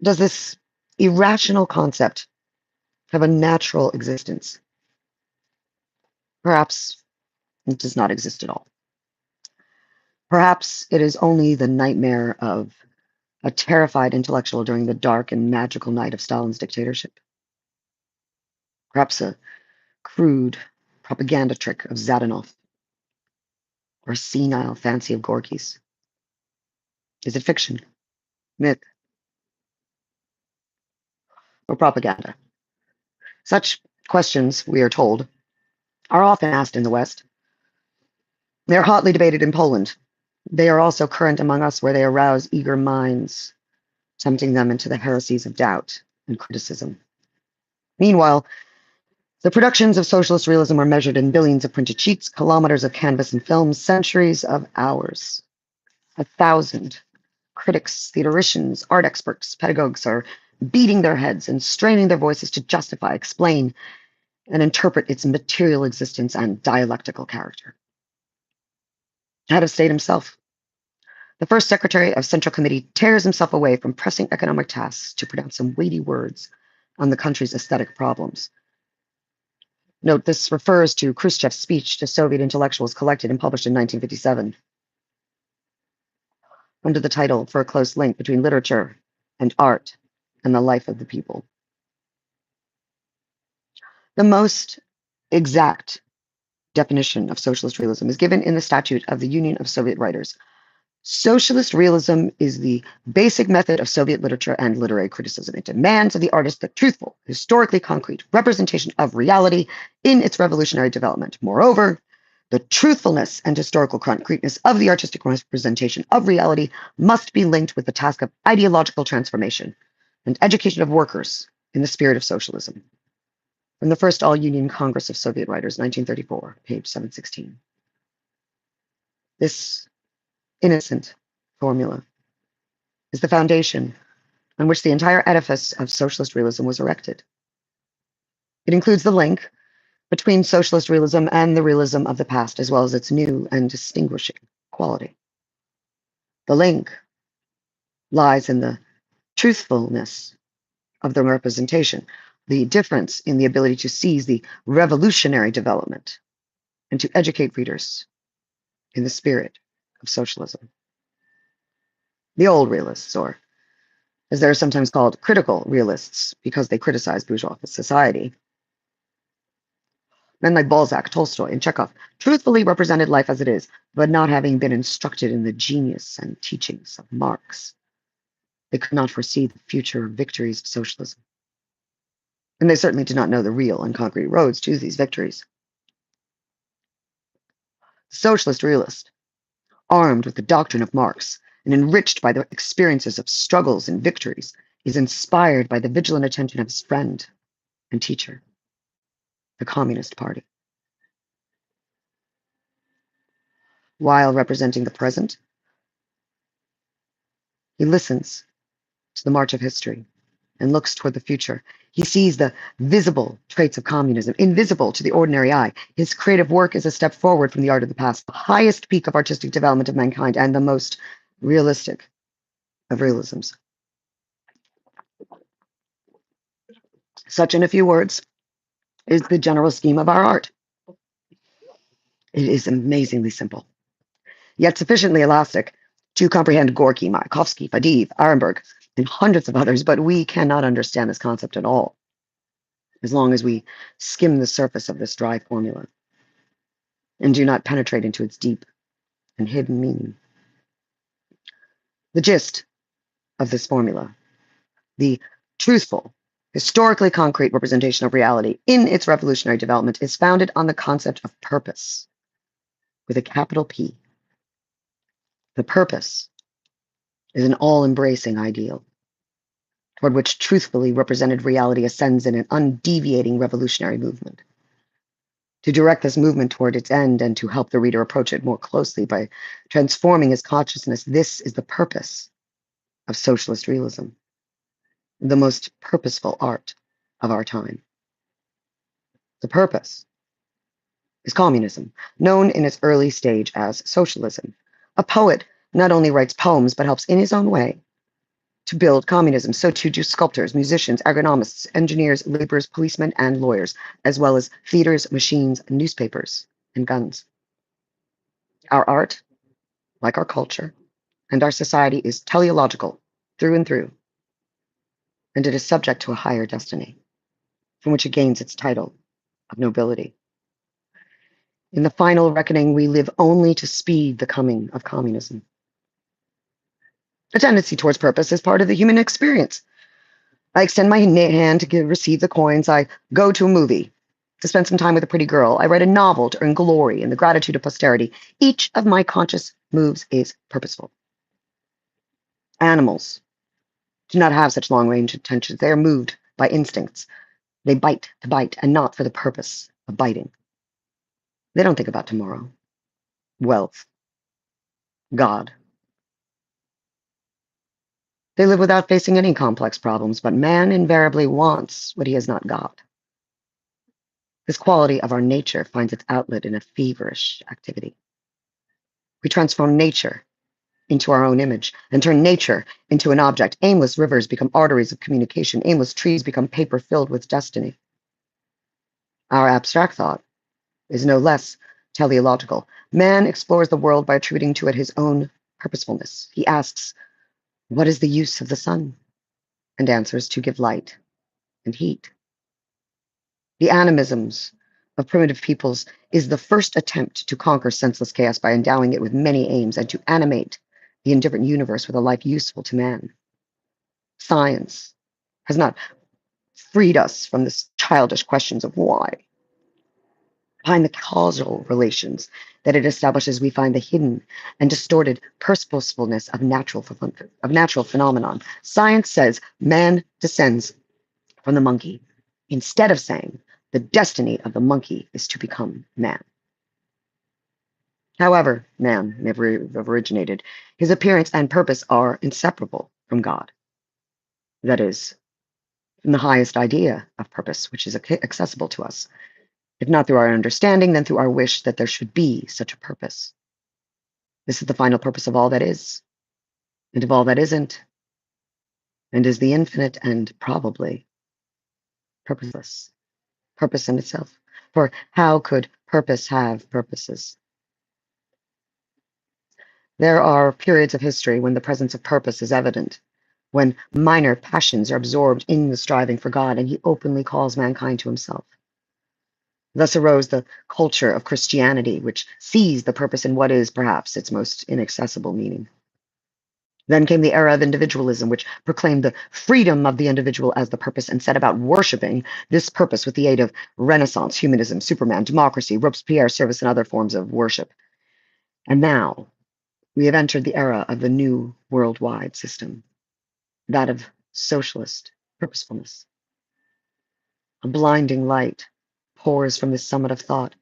Does this irrational concept have a natural existence? Perhaps it does not exist at all. Perhaps it is only the nightmare of a terrified intellectual during the dark and magical night of Stalin's dictatorship. Perhaps a crude propaganda trick of Zadanov, or a senile fancy of Gorky's. Is it fiction, myth, or propaganda? Such questions, we are told, are often asked in the West. They are hotly debated in Poland. They are also current among us, where they arouse eager minds, tempting them into the heresies of doubt and criticism. Meanwhile, the productions of socialist realism are measured in billions of printed sheets, kilometers of canvas and film, centuries of hours. 1,000 critics, theoreticians, art experts, pedagogues are beating their heads and straining their voices to justify, explain, and interpret its material existence and dialectical character. head of state himself. The first secretary of Central Committee tears himself away from pressing economic tasks to pronounce some weighty words on the country's aesthetic problems. Note, this refers to Khrushchev's speech to Soviet intellectuals collected and published in 1957 under the title "For a Close Link Between Literature and Art and the Life of the People." The most exact definition of socialist realism is given in the Statute of the Union of Soviet Writers. Socialist realism is the basic method of Soviet literature and literary criticism. It demands of the artist the truthful, historically concrete representation of reality in its revolutionary development. Moreover, the truthfulness and historical concreteness of the artistic representation of reality must be linked with the task of ideological transformation and education of workers in the spirit of socialism. From the First All-Union Congress of Soviet Writers, 1934, page 716. This innocent formula is the foundation on which the entire edifice of socialist realism was erected. It includes the link between socialist realism and the realism of the past, as well as its new and distinguishing quality. The link lies in the truthfulness of the representation, the difference in the ability to seize the revolutionary development and to educate readers in the spirit of socialism. The old realists, or as they're sometimes called, critical realists, because they criticize bourgeois society, men like Balzac, Tolstoy, and Chekhov truthfully represented life as it is, but not having been instructed in the genius and teachings of Marx. They could not foresee the future victories of socialism. And they certainly did not know the real and concrete roads to these victories. The socialist realist, armed with the doctrine of Marx and enriched by the experiences of struggles and victories, is inspired by the vigilant attention of his friend and teacher, the Communist Party. While representing the present, he listens to the march of history and looks toward the future. He sees the visible traits of communism, invisible to the ordinary eye. His creative work is a step forward from the art of the past, the highest peak of artistic development of mankind, and the most realistic of realisms. Such, in a few words, is the general scheme of our art. It is amazingly simple, yet sufficiently elastic to comprehend Gorky, Mayakovsky, Faddeev, Arenberg, and hundreds of others, but we cannot understand this concept at all as long as we skim the surface of this dry formula and do not penetrate into its deep and hidden meaning. The gist of this formula, the truthful, historically concrete representation of reality in its revolutionary development, is founded on the concept of purpose, with a capital P. The purpose is an all-embracing ideal, toward which truthfully represented reality ascends in an undeviating revolutionary movement. To direct this movement toward its end and to help the reader approach it more closely by transforming his consciousness, this is the purpose of socialist realism, the most purposeful art of our time. The purpose is communism, known in its early stage as socialism. A poet not only writes poems, but helps in his own way to build communism. So too do sculptors, musicians, agronomists, engineers, laborers, policemen, and lawyers, as well as theaters, machines, newspapers, and guns. Our art, like our culture, and our society is teleological through and through, and it is subject to a higher destiny, from which it gains its title of nobility. In the final reckoning, we live only to speed the coming of communism. A tendency towards purpose is part of the human experience. I extend my hand to receive the coins. I go to a movie to spend some time with a pretty girl. I write a novel to earn glory and the gratitude of posterity. Each of my conscious moves is purposeful. Animals do not have such long-range intentions. They are moved by instincts. They bite to bite and not for the purpose of biting. They don't think about tomorrow, wealth, God. They live without facing any complex problems, but man invariably wants what he has not got. This quality of our nature finds its outlet in a feverish activity. We transform nature into our own image and turn nature into an object. Aimless rivers become arteries of communication. Aimless trees become paper filled with destiny. Our abstract thought is no less teleological. Man explores the world by attributing to it his own purposefulness. He asks, what is the use of the sun? And answers, to give light and heat. The animisms of primitive peoples is the first attempt to conquer senseless chaos by endowing it with many aims and to animate the indifferent universe with a life useful to man. Science has not freed us from the childish questions of why. Behind the causal relations that it establishes, we find the hidden and distorted purposefulness of natural phenomenon. Science says man descends from the monkey, instead of saying the destiny of the monkey is to become man. However, man never originated. His appearance and purpose are inseparable from God. That is, from the highest idea of purpose, which is accessible to us. If not through our understanding, then through our wish that there should be such a purpose. This is the final purpose of all that is, and of all that isn't, and is the infinite and probably purposeless. Purpose in itself. For how could purpose have purposes? There are periods of history when the presence of purpose is evident, when minor passions are absorbed in the striving for God, and he openly calls mankind to himself. Thus arose the culture of Christianity, which sees the purpose in what is, perhaps, its most inaccessible meaning. Then came the era of individualism, which proclaimed the freedom of the individual as the purpose and set about worshiping this purpose with the aid of Renaissance, humanism, Superman, democracy, Robespierre service, and other forms of worship. And now we have entered the era of the new worldwide system, that of socialist purposefulness. A blinding light pours from the summit of thought.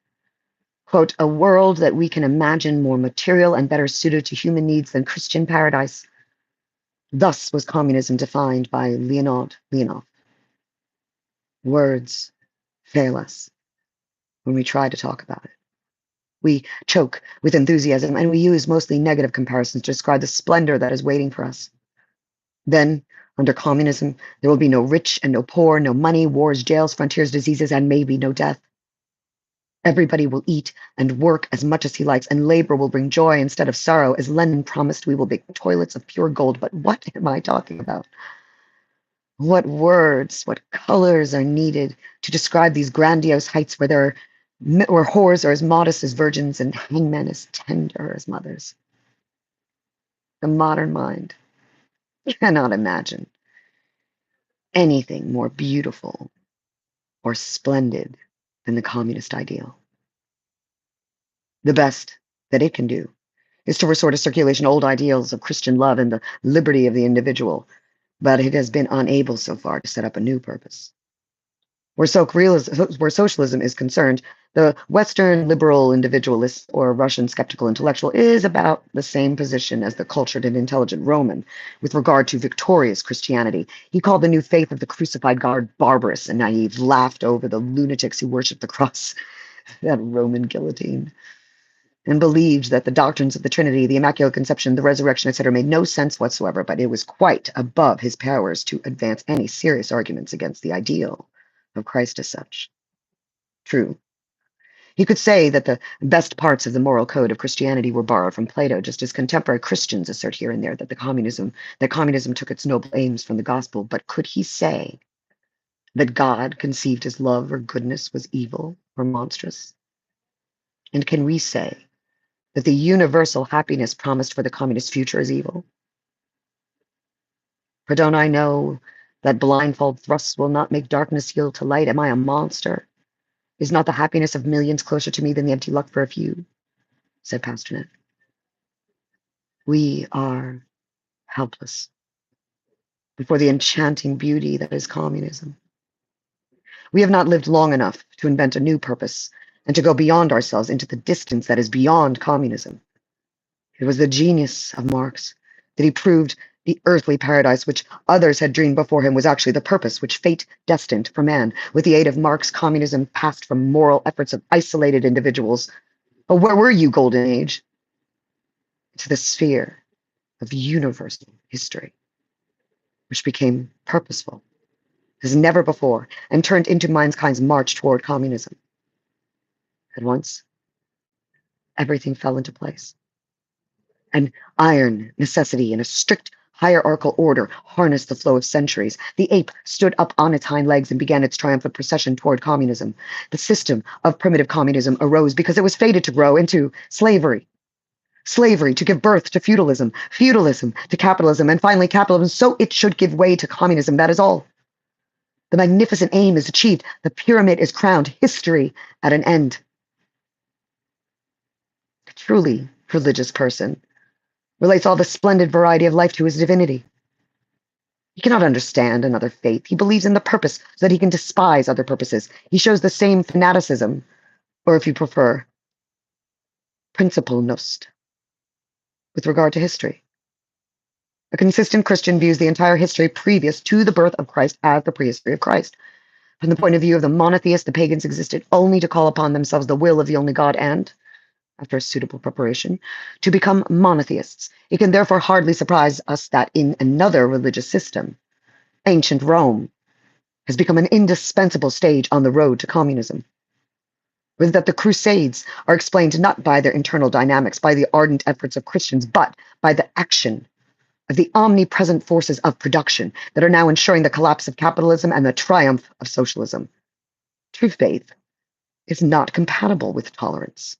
Quote, a world that we can imagine more material and better suited to human needs than Christian paradise. Thus was communism defined by Leonid Leonov. Words fail us when we try to talk about it. We choke with enthusiasm, and we use mostly negative comparisons to describe the splendor that is waiting for us. Then, under communism, there will be no rich and no poor, no money, wars, jails, frontiers, diseases, and maybe no death. Everybody will eat and work as much as he likes, and labor will bring joy instead of sorrow. As Lenin promised, we will make toilets of pure gold. But what am I talking about? What words, what colors are needed to describe these grandiose heights where whores are as modest as virgins and hangmen as tender as mothers? The modern mind cannot imagine anything more beautiful or splendid than the communist ideal. The best that it can do is to restore to circulation old ideals of Christian love and the liberty of the individual, but it has been unable so far to set up a new purpose. Where socialism is concerned, the Western liberal individualist or Russian skeptical intellectual is about the same position as the cultured and intelligent Roman with regard to victorious Christianity. He called the new faith of the crucified God barbarous and naive, laughed over the lunatics who worshiped the cross, that Roman guillotine, and believed that the doctrines of the Trinity, the Immaculate Conception, the resurrection, etc., made no sense whatsoever, but it was quite above his powers to advance any serious arguments against the ideal of Christ as such. True. He could say that the best parts of the moral code of Christianity were borrowed from Plato, just as contemporary Christians assert here and there that communism took its noble aims from the gospel. But could he say that God conceived his love or goodness was evil or monstrous? And can we say that the universal happiness promised for the communist future is evil? For don't I know that blindfold thrusts will not make darkness yield to light? Am I a monster? Is not the happiness of millions closer to me than the empty luck for a few? Said Pasternak. We are helpless before the enchanting beauty that is communism. We have not lived long enough to invent a new purpose and to go beyond ourselves into the distance that is beyond communism. It was the genius of Marx that he proved the earthly paradise which others had dreamed before him was actually the purpose which fate destined for man. With the aid of Marx, communism passed from moral efforts of isolated individuals. But where were you, Golden Age? to the sphere of universal history, which became purposeful as never before and turned into mankind's march toward communism. At once, everything fell into place. An iron necessity and a strict hierarchical order harnessed the flow of centuries. The ape stood up on its hind legs and began its triumphant procession toward communism. The system of primitive communism arose because it was fated to grow into slavery. Slavery to give birth to feudalism, feudalism to capitalism, and finally capitalism, so it should give way to communism. That is all. The magnificent aim is achieved. The pyramid is crowned. History at an end. A truly religious person relates all the splendid variety of life to his divinity. He cannot understand another faith. He believes in the purpose so that he can despise other purposes. He shows the same fanaticism, or if you prefer, principle nost, with regard to history. A consistent Christian views the entire history previous to the birth of Christ as the prehistory of Christ. From the point of view of the monotheists, the pagans existed only to call upon themselves the will of the only God and, after a suitable preparation, to become monotheists. It can therefore hardly surprise us that in another religious system, ancient Rome has become an indispensable stage on the road to communism. With that the Crusades are explained not by their internal dynamics, by the ardent efforts of Christians, but by the action of the omnipresent forces of production that are now ensuring the collapse of capitalism and the triumph of socialism. True faith is not compatible with tolerance,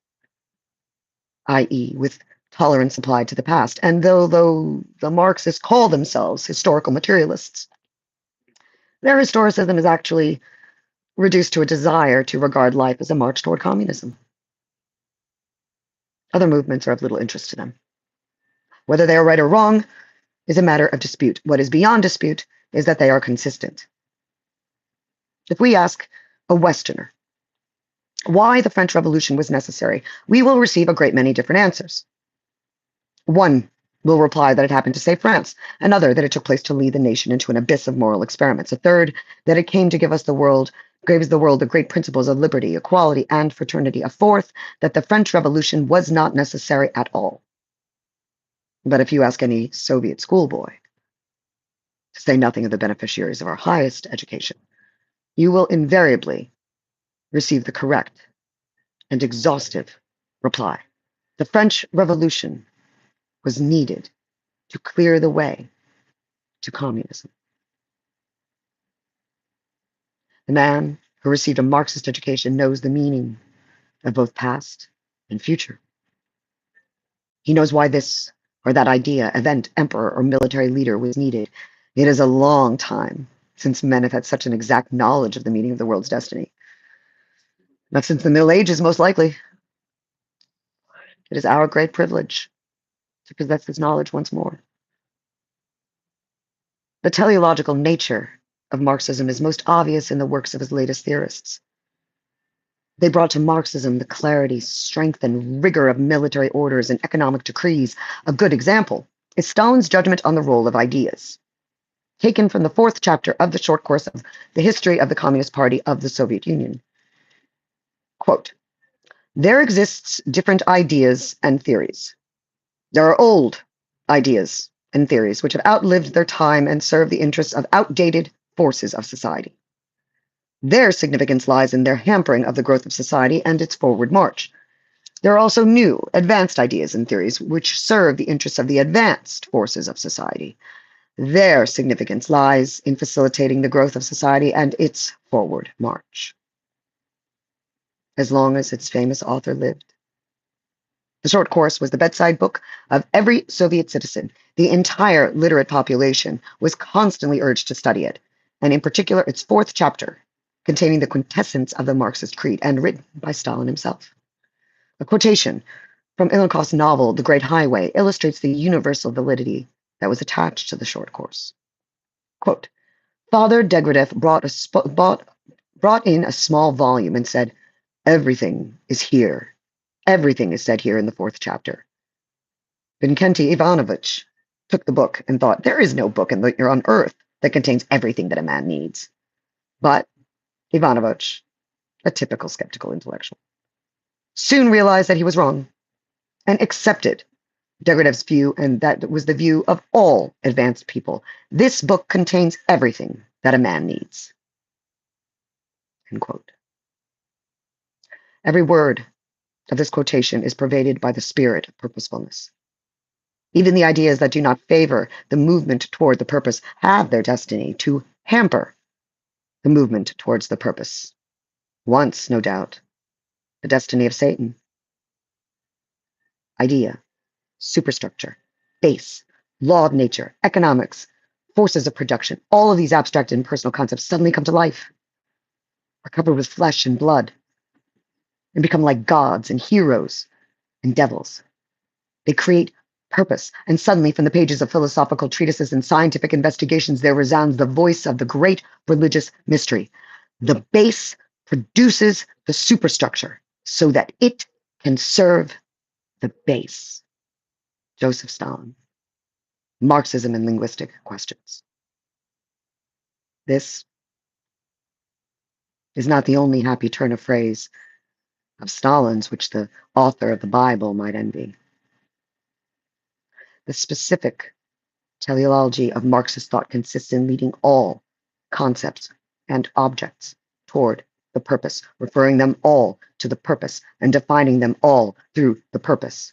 i.e., with tolerance applied to the past. And though the Marxists call themselves historical materialists, their historicism is actually reduced to a desire to regard life as a march toward communism. Other movements are of little interest to them. Whether they are right or wrong is a matter of dispute. What is beyond dispute is that they are consistent. If we ask a Westerner why the French Revolution was necessary, we will receive a great many different answers. One will reply that it happened to save France, another that it took place to lead the nation into an abyss of moral experiments, a third that it came to give the world the great principles of liberty, equality, and fraternity, a fourth that the French Revolution was not necessary at all. But if you ask any Soviet schoolboy, to say nothing of the beneficiaries of our highest education, you will invariably receive the correct and exhaustive reply. The French Revolution was needed to clear the way to communism. The man who received a Marxist education knows the meaning of both past and future. He knows why this or that idea, event, emperor, or military leader was needed. It is a long time since men have had such an exact knowledge of the meaning of the world's destiny. Not since the Middle Ages, most likely. It is our great privilege to possess this knowledge once more. The teleological nature of Marxism is most obvious in the works of his latest theorists. They brought to Marxism the clarity, strength, and rigor of military orders and economic decrees. A good example is Stalin's judgment on the role of ideas, taken from the 4th chapter of the short course of the history of the Communist Party of the Soviet Union. Quote, "There exists different ideas and theories. There are old ideas and theories which have outlived their time and serve the interests of outdated forces of society. Their significance lies in their hampering of the growth of society and its forward march. There are also new, advanced ideas and theories which serve the interests of the advanced forces of society. Their significance lies in facilitating the growth of society and its forward march." As long as its famous author lived. The short course was the bedside book of every Soviet citizen. The entire literate population was constantly urged to study it, and in particular its 4th chapter, containing the quintessence of the Marxist creed and written by Stalin himself. A quotation from Ilikoff's novel, The Great Highway, illustrates the universal validity that was attached to the short course. Quote, "Father Degradeff brought in a small volume and said, 'Everything is here. Everything is said here in the 4th chapter.' Vinkenti Ivanovich took the book and thought, 'There is no book on earth that contains everything that a man needs.' But Ivanovich, a typical skeptical intellectual, soon realized that he was wrong and accepted Degradev's view, and that was the view of all advanced people. This book contains everything that a man needs. End quote. Every word of this quotation is pervaded by the spirit of purposefulness. Even the ideas that do not favor the movement toward the purpose have their destiny to hamper the movement towards the purpose. Once, no doubt, the destiny of Satan. Idea, superstructure, base, law of nature, economics, forces of production, all of these abstract and personal concepts suddenly come to life, are covered with flesh and blood, and become like gods and heroes and devils. They create purpose, and suddenly from the pages of philosophical treatises and scientific investigations there resounds the voice of the great religious mystery. The base produces the superstructure so that it can serve the base. Joseph Stalin. Marxism and linguistic questions. This is not the only happy turn of phrase of Stalin's which the author of the Bible might envy. The specific teleology of Marxist thought consists in leading all concepts and objects toward the purpose, referring them all to the purpose, and defining them all through the purpose.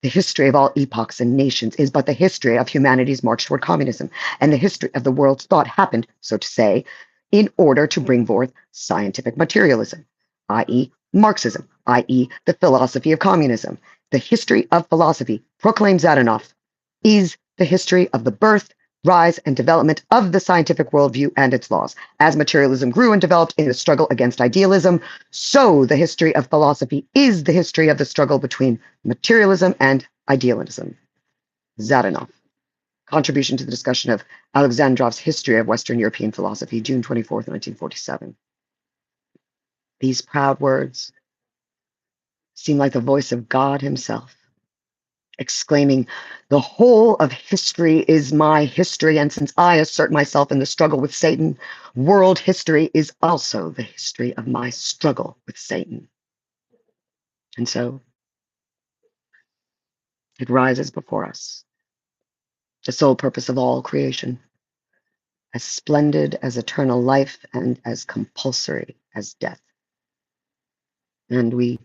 The history of all epochs and nations is but the history of humanity's march toward communism, and the history of the world's thought happened, so to say, in order to bring forth scientific materialism, i.e., Marxism, i.e., the philosophy of communism. The history of philosophy, proclaims Zadanov, is the history of the birth, rise, and development of the scientific worldview and its laws. As materialism grew and developed in the struggle against idealism, so the history of philosophy is the history of the struggle between materialism and idealism. Zadanov. Contribution to the discussion of Alexandrov's History of Western European Philosophy, June 24th, 1947. These proud words seem like the voice of God himself, exclaiming, "The whole of history is my history, and since I assert myself in the struggle with Satan, world history is also the history of my struggle with Satan." And so it rises before us, the sole purpose of all creation, as splendid as eternal life and as compulsory as death. And we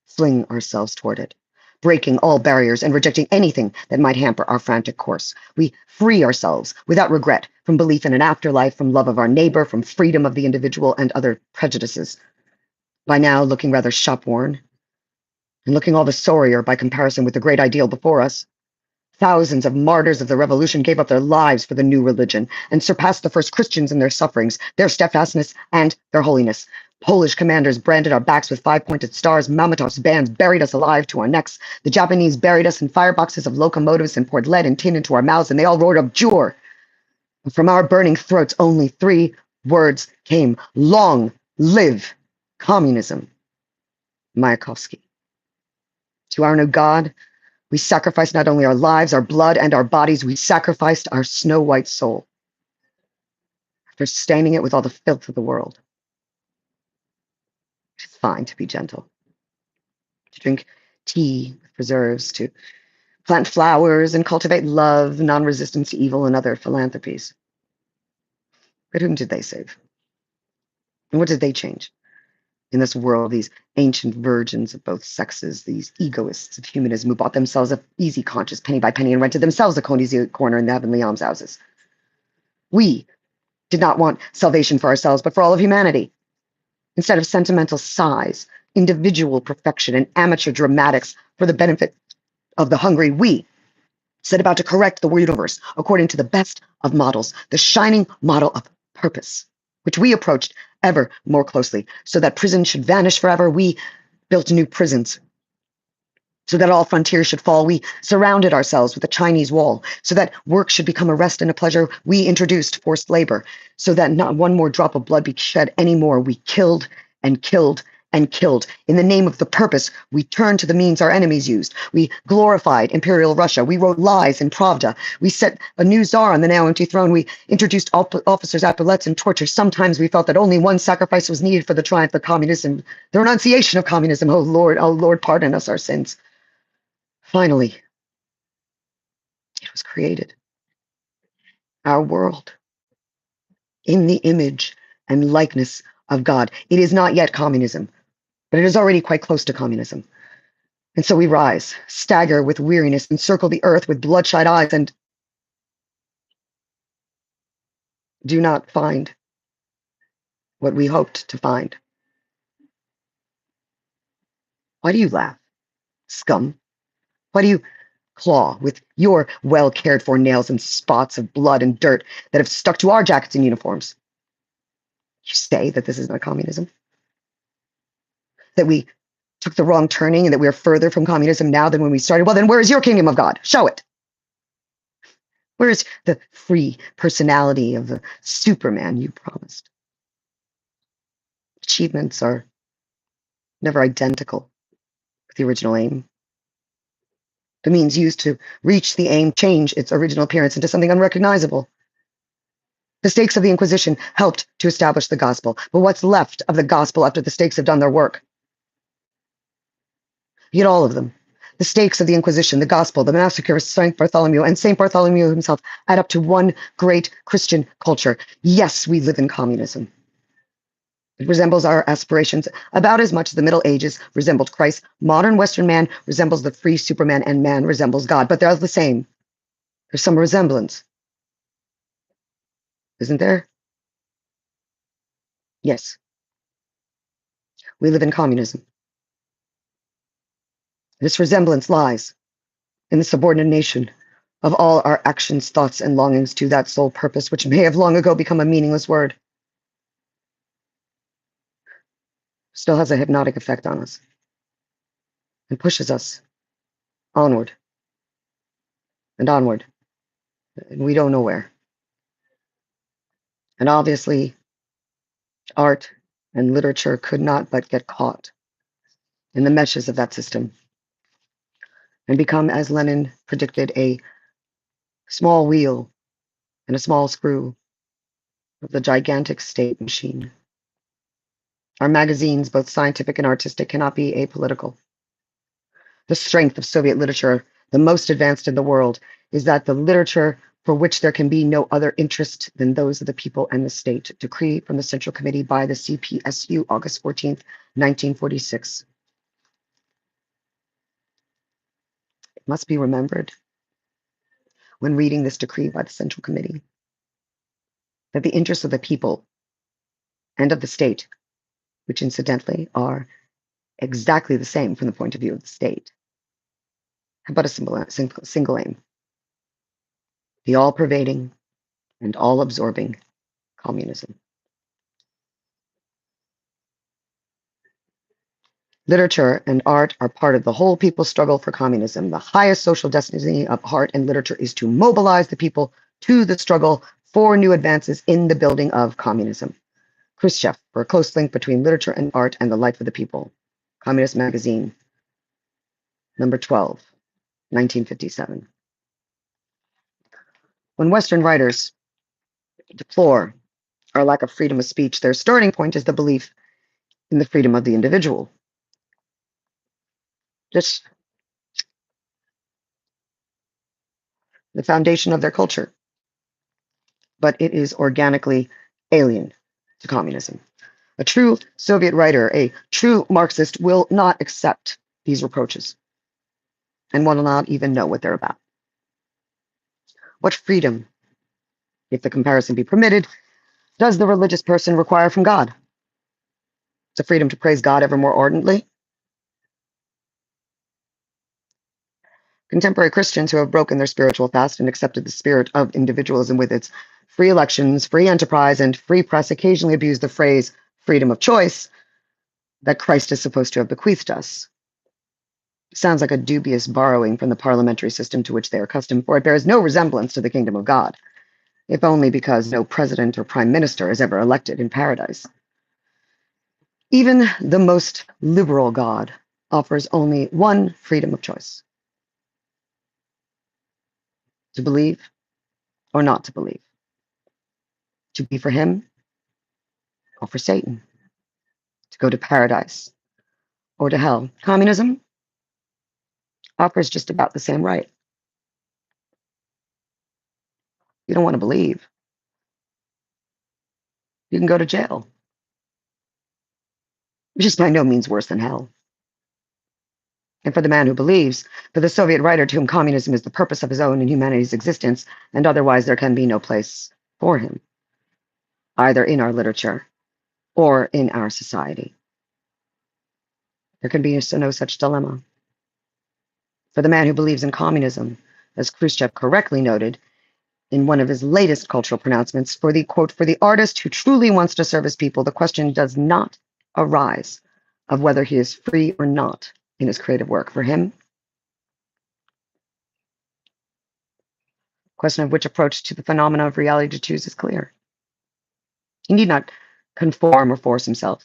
fling ourselves toward it, breaking all barriers and rejecting anything that might hamper our frantic course. We free ourselves without regret from belief in an afterlife, from love of our neighbor, from freedom of the individual and other prejudices. By now looking rather shop-worn, and looking all the sorrier by comparison with the great ideal before us. Thousands of martyrs of the revolution gave up their lives for the new religion and surpassed the first Christians in their sufferings, their steadfastness, and their holiness. Polish commanders branded our backs with five-pointed stars. Mamatov's bands buried us alive to our necks. The Japanese buried us in fireboxes of locomotives and poured lead and tin into our mouths, and they all roared abjure. And from our burning throats, only three words came: long live communism. Mayakovsky. To our new God, we sacrificed not only our lives, our blood, and our bodies, we sacrificed our snow-white soul. After staining it with all the filth of the world. It's fine to be gentle, to drink tea with preserves, to plant flowers and cultivate love, non-resistance to evil, and other philanthropies. But whom did they save? And what did they change? In this world, these ancient virgins of both sexes, these egoists of humanism who bought themselves a easy conscience penny by penny and rented themselves a cozy corner in the heavenly almshouses. We did not want salvation for ourselves, but for all of humanity. Instead of sentimental sighs, individual perfection, and amateur dramatics for the benefit of the hungry, we set about to correct the universe according to the best of models, the shining model of purpose, which we approached ever more closely. So that prisons should vanish forever, we built new prisons. So that all frontiers should fall, we surrounded ourselves with a Chinese wall. So that work should become a rest and a pleasure, we introduced forced labor. So that not one more drop of blood be shed anymore, we killed and killed and killed. In the name of the purpose, we turned to the means our enemies used. We glorified Imperial Russia. We wrote lies in Pravda. We set a new czar on the now empty throne. We introduced officers' epaulettes and torture. Sometimes we felt that only one sacrifice was needed for the triumph of communism, the renunciation of communism. Oh Lord, pardon us our sins. Finally, was created, our world, in the image and likeness of God. It is not yet communism, but it is already quite close to communism. And so we rise, stagger with weariness, and circle the earth with bloodshot eyes, and do not find what we hoped to find. Why do you laugh, scum? Why do you claw with your well cared for nails and spots of blood and dirt that have stuck to our jackets and uniforms? You say that this is not communism? That we took the wrong turning and that we are further from communism now than when we started? Well, then where is your kingdom of God? Show it. Where is the free personality of the Superman you promised? Achievements are never identical with the original aim. The means used to reach the aim change its original appearance into something unrecognizable. The stakes of the Inquisition helped to establish the gospel, but what's left of the gospel after the stakes have done their work? Yet all of them, the stakes of the Inquisition, the gospel, the massacre of St. Bartholomew, and St. Bartholomew himself add up to one great Christian culture. Yes, we live in communism. It resembles our aspirations about as much as the Middle Ages resembled Christ. Modern Western man resembles the free Superman, and man resembles God, but they're the same. There's some resemblance. Isn't there? Yes. We live in communism. This resemblance lies in the subordination of all our actions, thoughts, and longings to that sole purpose, which may have long ago become a meaningless word, still has a hypnotic effect on us and pushes us onward and onward, and we don't know where. And obviously, art and literature could not but get caught in the meshes of that system and become, as Lenin predicted, a small wheel and a small screw of the gigantic state machine. Our magazines, both scientific and artistic, cannot be apolitical. The strength of Soviet literature, the most advanced in the world, is that the literature for which there can be no other interest than those of the people and the state. Decree from the Central Committee by the CPSU, August 14th, 1946. It must be remembered when reading this decree by the Central Committee that the interests of the people and of the state, which incidentally are exactly the same from the point of view of the state, have but a single aim: the all-pervading and all-absorbing communism. Literature and art are part of the whole people's struggle for communism. The highest social destiny of art and literature is to mobilize the people to the struggle for new advances in the building of communism. Khrushchev, for a close link between literature and art and the life of the people. Communist Magazine, number 12, 1957. When Western writers deplore our lack of freedom of speech, their starting point is the belief in the freedom of the individual. Just the foundation of their culture. But it is organically alien to communism. A true Soviet writer, a true Marxist, will not accept these reproaches and will not even know what they're about. What freedom, if the comparison be permitted, does the religious person require from God? It's a freedom to praise God ever more ardently. Contemporary Christians who have broken their spiritual fast and accepted the spirit of individualism with its free elections, free enterprise, and free press occasionally abuse the phrase freedom of choice that Christ is supposed to have bequeathed us. Sounds like a dubious borrowing from the parliamentary system to which they are accustomed, for it bears no resemblance to the kingdom of God, if only because no president or prime minister is ever elected in paradise. Even the most liberal God offers only one freedom of choice: to believe or not to believe, to be for him or for Satan, to go to paradise or to hell. Communism offers just about the same right. You don't want to believe. You can go to jail, which is by no means worse than hell. And for the man who believes, for the Soviet writer to whom communism is the purpose of his own and humanity's existence, and otherwise there can be no place for him, either in our literature or in our society. There can be no such dilemma. For the man who believes in communism, as Khrushchev correctly noted in one of his latest cultural pronouncements, for the quote, for the artist who truly wants to serve his people, the question does not arise of whether he is free or not in his creative work. For him, the question of which approach to the phenomena of reality to choose is clear. He need not conform or force himself.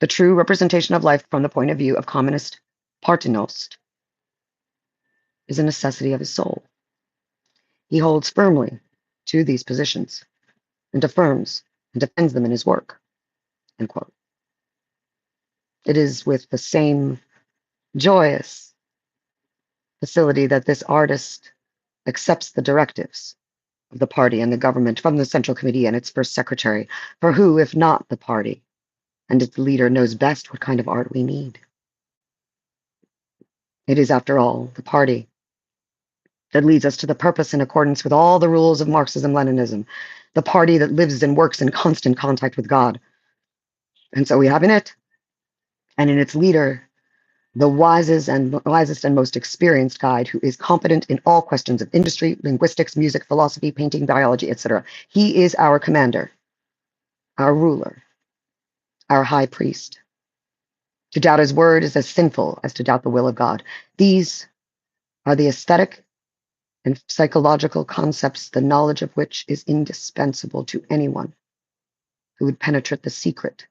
The true representation of life from the point of view of communist Parthenost is a necessity of his soul. He holds firmly to these positions and affirms and defends them in his work. End quote. It is with the same joyous facility that this artist accepts the directives of the party and the government from the Central Committee and its first secretary, for who, if not the party and its leader, knows best what kind of art we need? It is, after all, the party that leads us to the purpose in accordance with all the rules of Marxism-Leninism, the party that lives and works in constant contact with God. And so we have in it, and in its leader, the wisest and most experienced guide who is competent in all questions of industry, linguistics, music, philosophy, painting, biology, etc. He is our commander, our ruler, our high priest. To doubt his word is as sinful as to doubt the will of God. These are the aesthetic and psychological concepts, the knowledge of which is indispensable to anyone who would penetrate the secret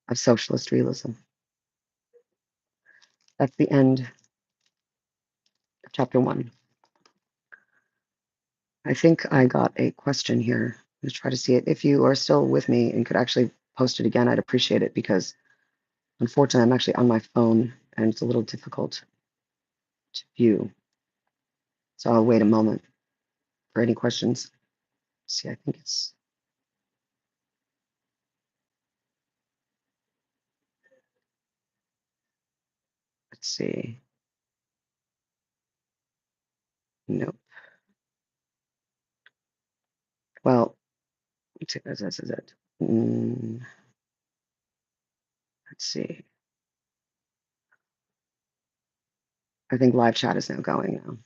of socialist realism. That's the end of chapter 1. I think I got a question here. Let's try to see it. If you are still with me and could actually post it again, I'd appreciate it, because unfortunately I'm actually on my phone and it's a little difficult to view. So I'll wait a moment for any questions. Let's see, I think it's, let's see. Nope. Well, let's see, this is it. Let's see. I think live chat is now going now,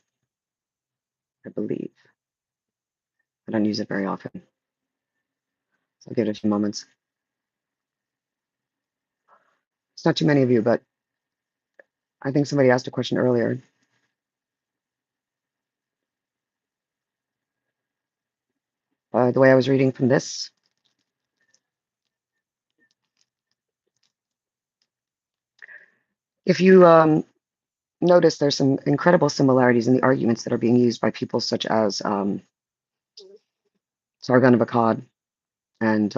I believe. I don't use it very often. So I'll give it a few moments. It's not too many of you, but I think somebody asked a question earlier. The way I was reading from this, if you notice, there's some incredible similarities in the arguments that are being used by people such as Sargon of Akkad and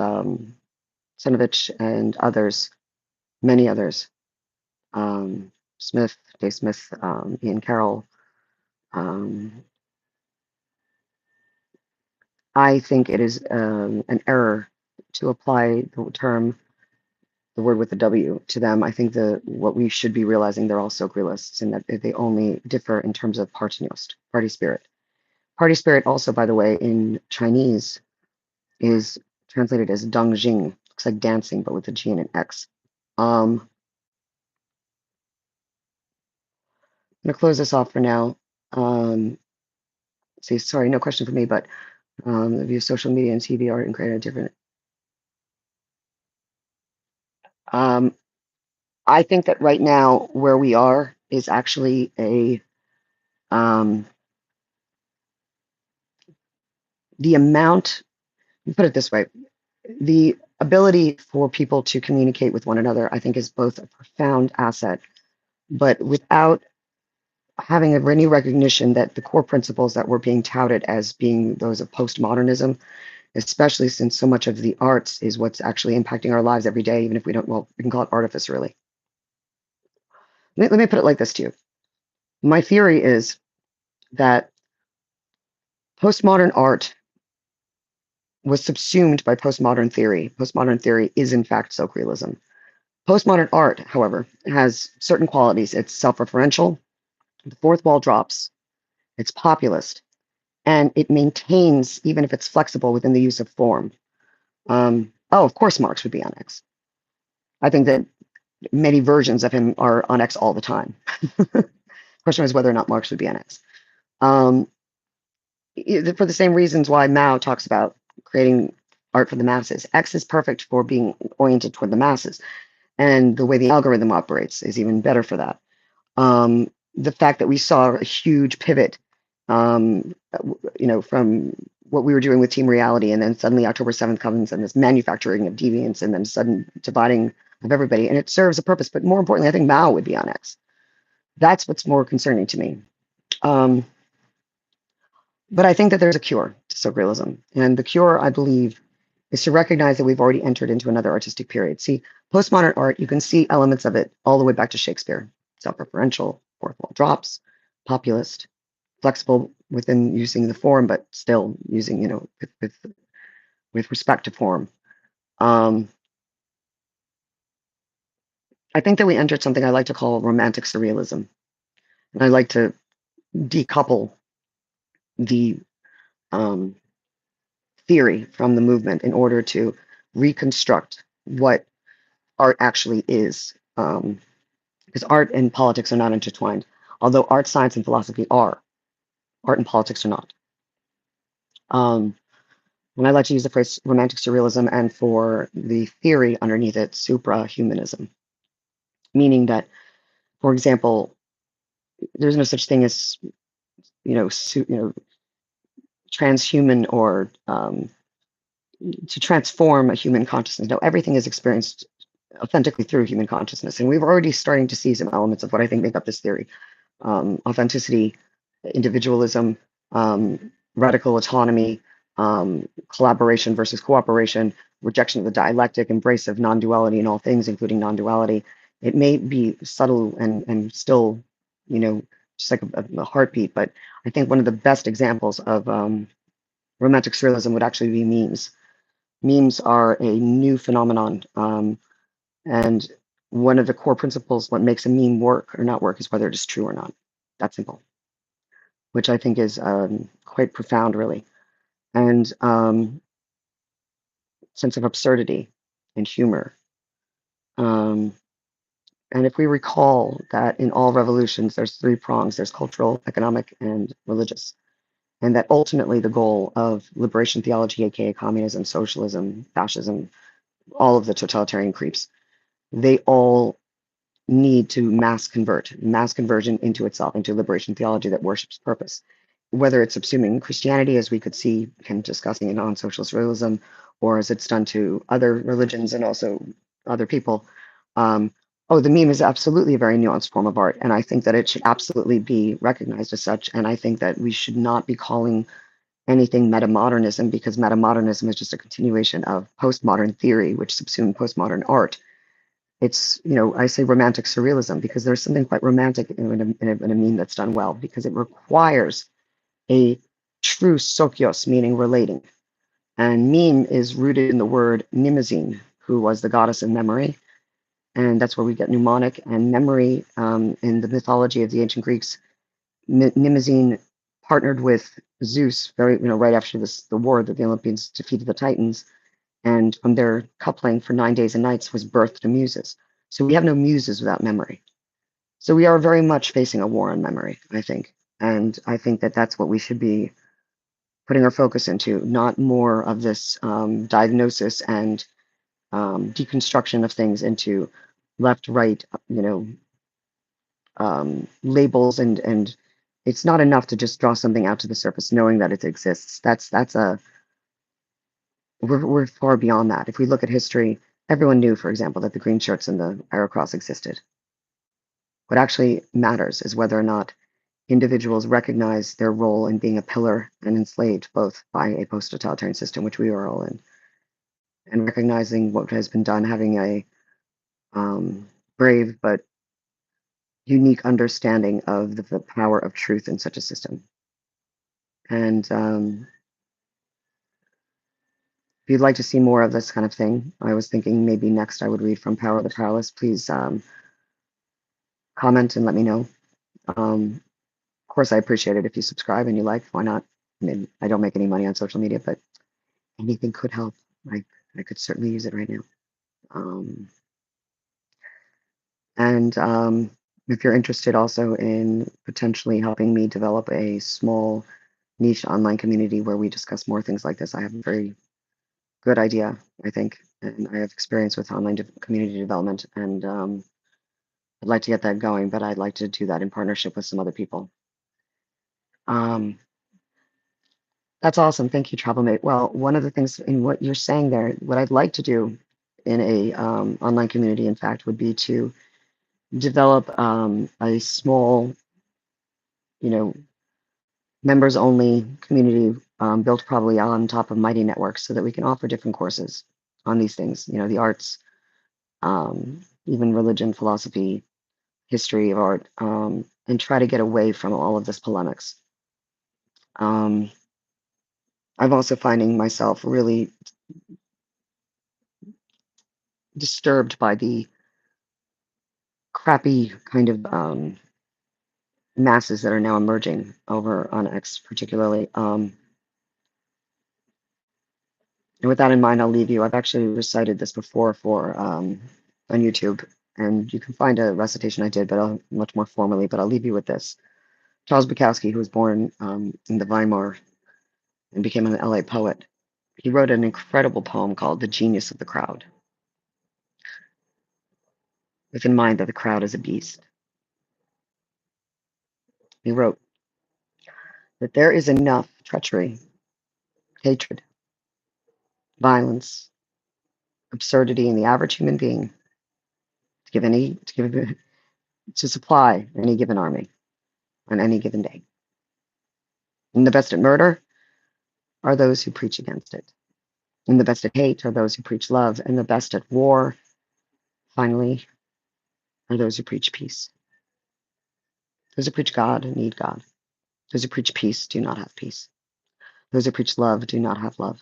Senovich and others, many others, Smith, Dave Smith, Ian Carroll. I think it is an error to apply the word with the W to them. I think what we should be realizing, they're all Socrealists, and that they only differ in terms of Parthenost, party spirit. Party spirit also, by the way, in Chinese is translated as Dong Jing. Looks like dancing, but with a G and an X. I'm going to close this off for now. See, sorry, no question for me, but the view of social media and TV art and create a different. I think that right now where we are is actually the amount, put it this way, the ability for people to communicate with one another, I think, is both a profound asset, but without having any recognition that the core principles that were being touted as being those of postmodernism, especially since so much of the arts is what's actually impacting our lives every day, even if we don't, well, we can call it artifice, really. Let me put it like this to you. My theory is that Postmodern art was subsumed by postmodern theory. Postmodern theory is, in fact, Socrealism. Postmodern art, however, has certain qualities. It's self-referential, the fourth wall drops, it's populist, and it maintains, even if it's flexible within the use of form. Of course, Marx would be on X. I think that many versions of him are on X all the time. Question is whether or not Marx would be on X. Um, for the same reasons why Mao talks about creating art for the masses. X is perfect for being oriented toward the masses, and the way the algorithm operates is even better for that. The fact that we saw a huge pivot, from what we were doing with Team Reality, and then suddenly October 7th comes and this manufacturing of deviance and then sudden dividing of everybody, and it serves a purpose. But more importantly, I think Mao would be on X. That's what's more concerning to me. Um, but I think that there's a cure to Socrealism, and the cure, I believe, is to recognize that we've already entered into another artistic period. See, postmodern art, you can see elements of it all the way back to Shakespeare. Self-referential, fourth wall drops, populist, flexible within using the form, but still using, with respect to form. Um, I think that we entered something I like to call romantic surrealism. And I like to decouple the um, theory from the movement in order to reconstruct what art actually is. Because art and politics are not intertwined. Although art, science, and philosophy are, art and politics are not. And I like to use the phrase romantic surrealism, and for the theory underneath it, suprahumanism, meaning that, for example, there's no such thing as transhuman or to transform a human consciousness. No, everything is experienced authentically through human consciousness, and we've already starting to see some elements of what I think make up this theory: authenticity, individualism, radical autonomy, collaboration versus cooperation, rejection of the dialectic, embrace of non-duality in all things, including non-duality. It may be subtle and still, just like a heartbeat, but I think one of the best examples of romantic surrealism would actually be memes. Memes are a new phenomenon, and one of the core principles, what makes a meme work or not work, is whether it is true or not. That simple, which I think is quite profound, really. And sense of absurdity and humor. Um, and if we recall that in all revolutions, there's three prongs: there's cultural, economic, and religious. And that ultimately the goal of liberation theology, aka communism, socialism, fascism, all of the totalitarian creeps, they all need to mass conversion into itself, into liberation theology that worships purpose. Whether it's subsuming Christianity, as we could see kind of discussing it on Socialist Realism, or as it's done to other religions and also other people. Um, the meme is absolutely a very nuanced form of art, and I think that it should absolutely be recognized as such. And I think that we should not be calling anything metamodernism, because metamodernism is just a continuation of postmodern theory, which subsumed postmodern art. It's, I say romantic surrealism because there's something quite romantic in a meme that's done well, because it requires a true socios, meaning relating. And meme is rooted in the word Mnemosyne, who was the goddess of memory. And that's where we get mnemonic and memory. In the mythology of the ancient Greeks, Mnemosyne partnered with Zeus right after the war that the Olympians defeated the Titans. And from their coupling for 9 days and nights was birthed the muses. So we have no muses without memory. So we are very much facing a war on memory, I think. And I think that that's what we should be putting our focus into, not more of this diagnosis and deconstruction of things into left, right, labels, and it's not enough to just draw something out to the surface, knowing that it exists. We're far beyond that. If we look at history, everyone knew, for example, that the green shirts and the arrow cross existed. What actually matters is whether or not individuals recognize their role in being a pillar and enslaved both by a post-totalitarian system, which we are all in, and recognizing what has been done, having a brave but unique understanding of the power of truth in such a system. And if you'd like to see more of this kind of thing, I was thinking maybe next I would read From Power of the Powerless. Please comment and let me know. Of course, I appreciate it if you subscribe and you like. Why not? I mean, I don't make any money on social media, but anything could help. I could certainly use it right now. Um, and if you're interested also in potentially helping me develop a small niche online community where we discuss more things like this, I have a very good idea, I think, and I have experience with online community development, and I'd like to get that going, but I'd like to do that in partnership with some other people. Um, that's awesome. Thank you, Travelmate. Well, one of the things in what you're saying there, what I'd like to do in a online community, in fact, would be to develop a small, you know, members only community built probably on top of Mighty Networks so that we can offer different courses on these things, the arts, even religion, philosophy, history of art, and try to get away from all of this polemics. I'm also finding myself really disturbed by the crappy kind of masses that are now emerging over on X, particularly. And with that in mind, I'll leave you. I've actually recited this before for on YouTube, and you can find a recitation I did, but much more formally. But I'll leave you with this. Charles Bukowski, who was born in the Weimar and became an LA poet, he wrote an incredible poem called "The Genius of the Crowd," with in mind that the crowd is a beast. He wrote that there is enough treachery, hatred, violence, absurdity in the average human being to supply any given army on any given day. And the best at murder are those who preach against it. And the best at hate are those who preach love. And the best at war, finally, are those who preach peace. Those who preach God need God. Those who preach peace do not have peace. Those who preach love do not have love.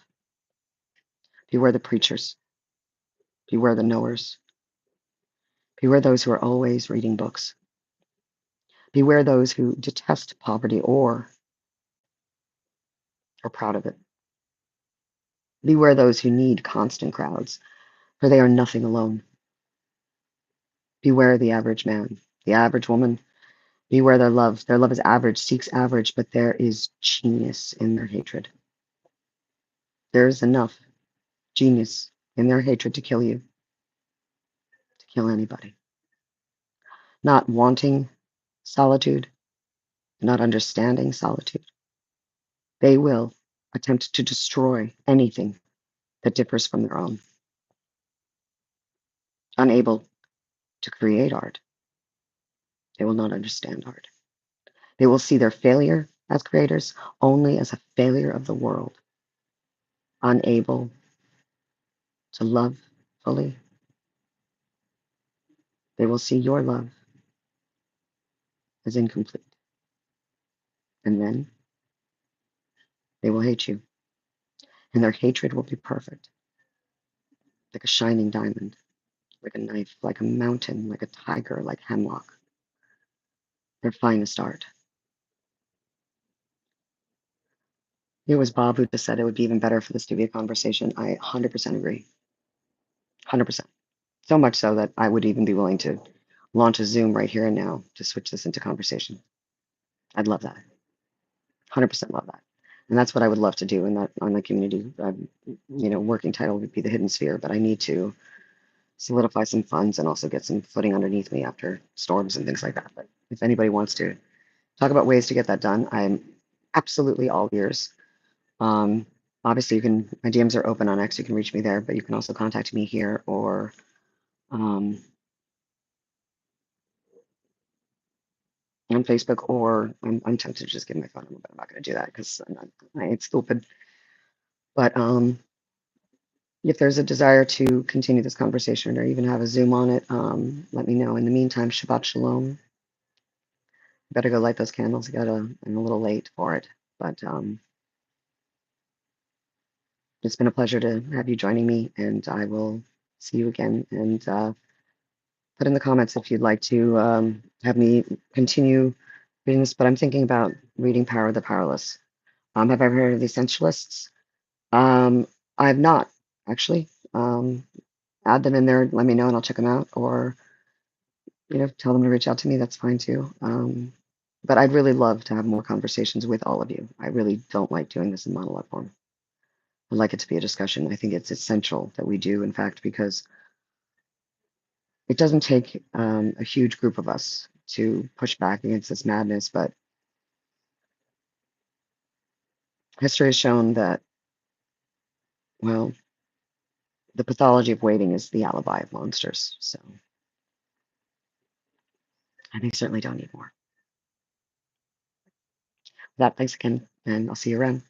Beware the preachers. Beware the knowers. Beware those who are always reading books. Beware those who detest poverty or are proud of it. Beware those who need constant crowds, for they are nothing alone. Beware the average man, the average woman. Beware their love. Their love is average, seeks average, but there is genius in their hatred. There is enough genius in their hatred to kill you, to kill anybody. Not wanting solitude, not understanding solitude. They will attempt to destroy anything that differs from their own. Unable to create art, they will not understand art. They will see their failure as creators only as a failure of the world, unable to love fully. They will see your love as incomplete. And then they will hate you. And their hatred will be perfect, like a shining diamond, like a knife, like a mountain, like a tiger, like hemlock, their finest art. It was Bob who just said it would be even better for this to be a conversation. I 100% agree. 100%. So much so that I would even be willing to launch a Zoom right here and now to switch this into conversation. I'd love that. 100% love that. And that's what I would love to do in that online community. Working title would be the Hidden Sphere, but I need to solidify some funds and also get some footing underneath me after storms and things like that. But if anybody wants to talk about ways to get that done, I'm absolutely all ears. Um, Obviously, my DMs are open on X. You can reach me there, but you can also contact me here or on Facebook, or I'm tempted to just give my phone number, but I'm not going to do that because I ain't stupid. But if there's a desire to continue this conversation or even have a Zoom on it, let me know. In the meantime, Shabbat Shalom. Better go light those candles. I'm a little late for it. But it's been a pleasure to have you joining me, and I will see you again. And put in the comments if you'd like to have me continue reading this. But I'm thinking about reading Power of the Powerless. Have I ever heard of the Essentialists? I've not actually. Add them in there. Let me know, and I'll check them out. Or tell them to reach out to me. That's fine too. But I'd really love to have more conversations with all of you. I really don't like doing this in monologue form. I'd like it to be a discussion. I think it's essential that we do, in fact, because it doesn't take a huge group of us to push back against this madness. But history has shown that, well, the pathology of waiting is the alibi of monsters. So, and they certainly don't need more. With that, thanks again, and I'll see you around.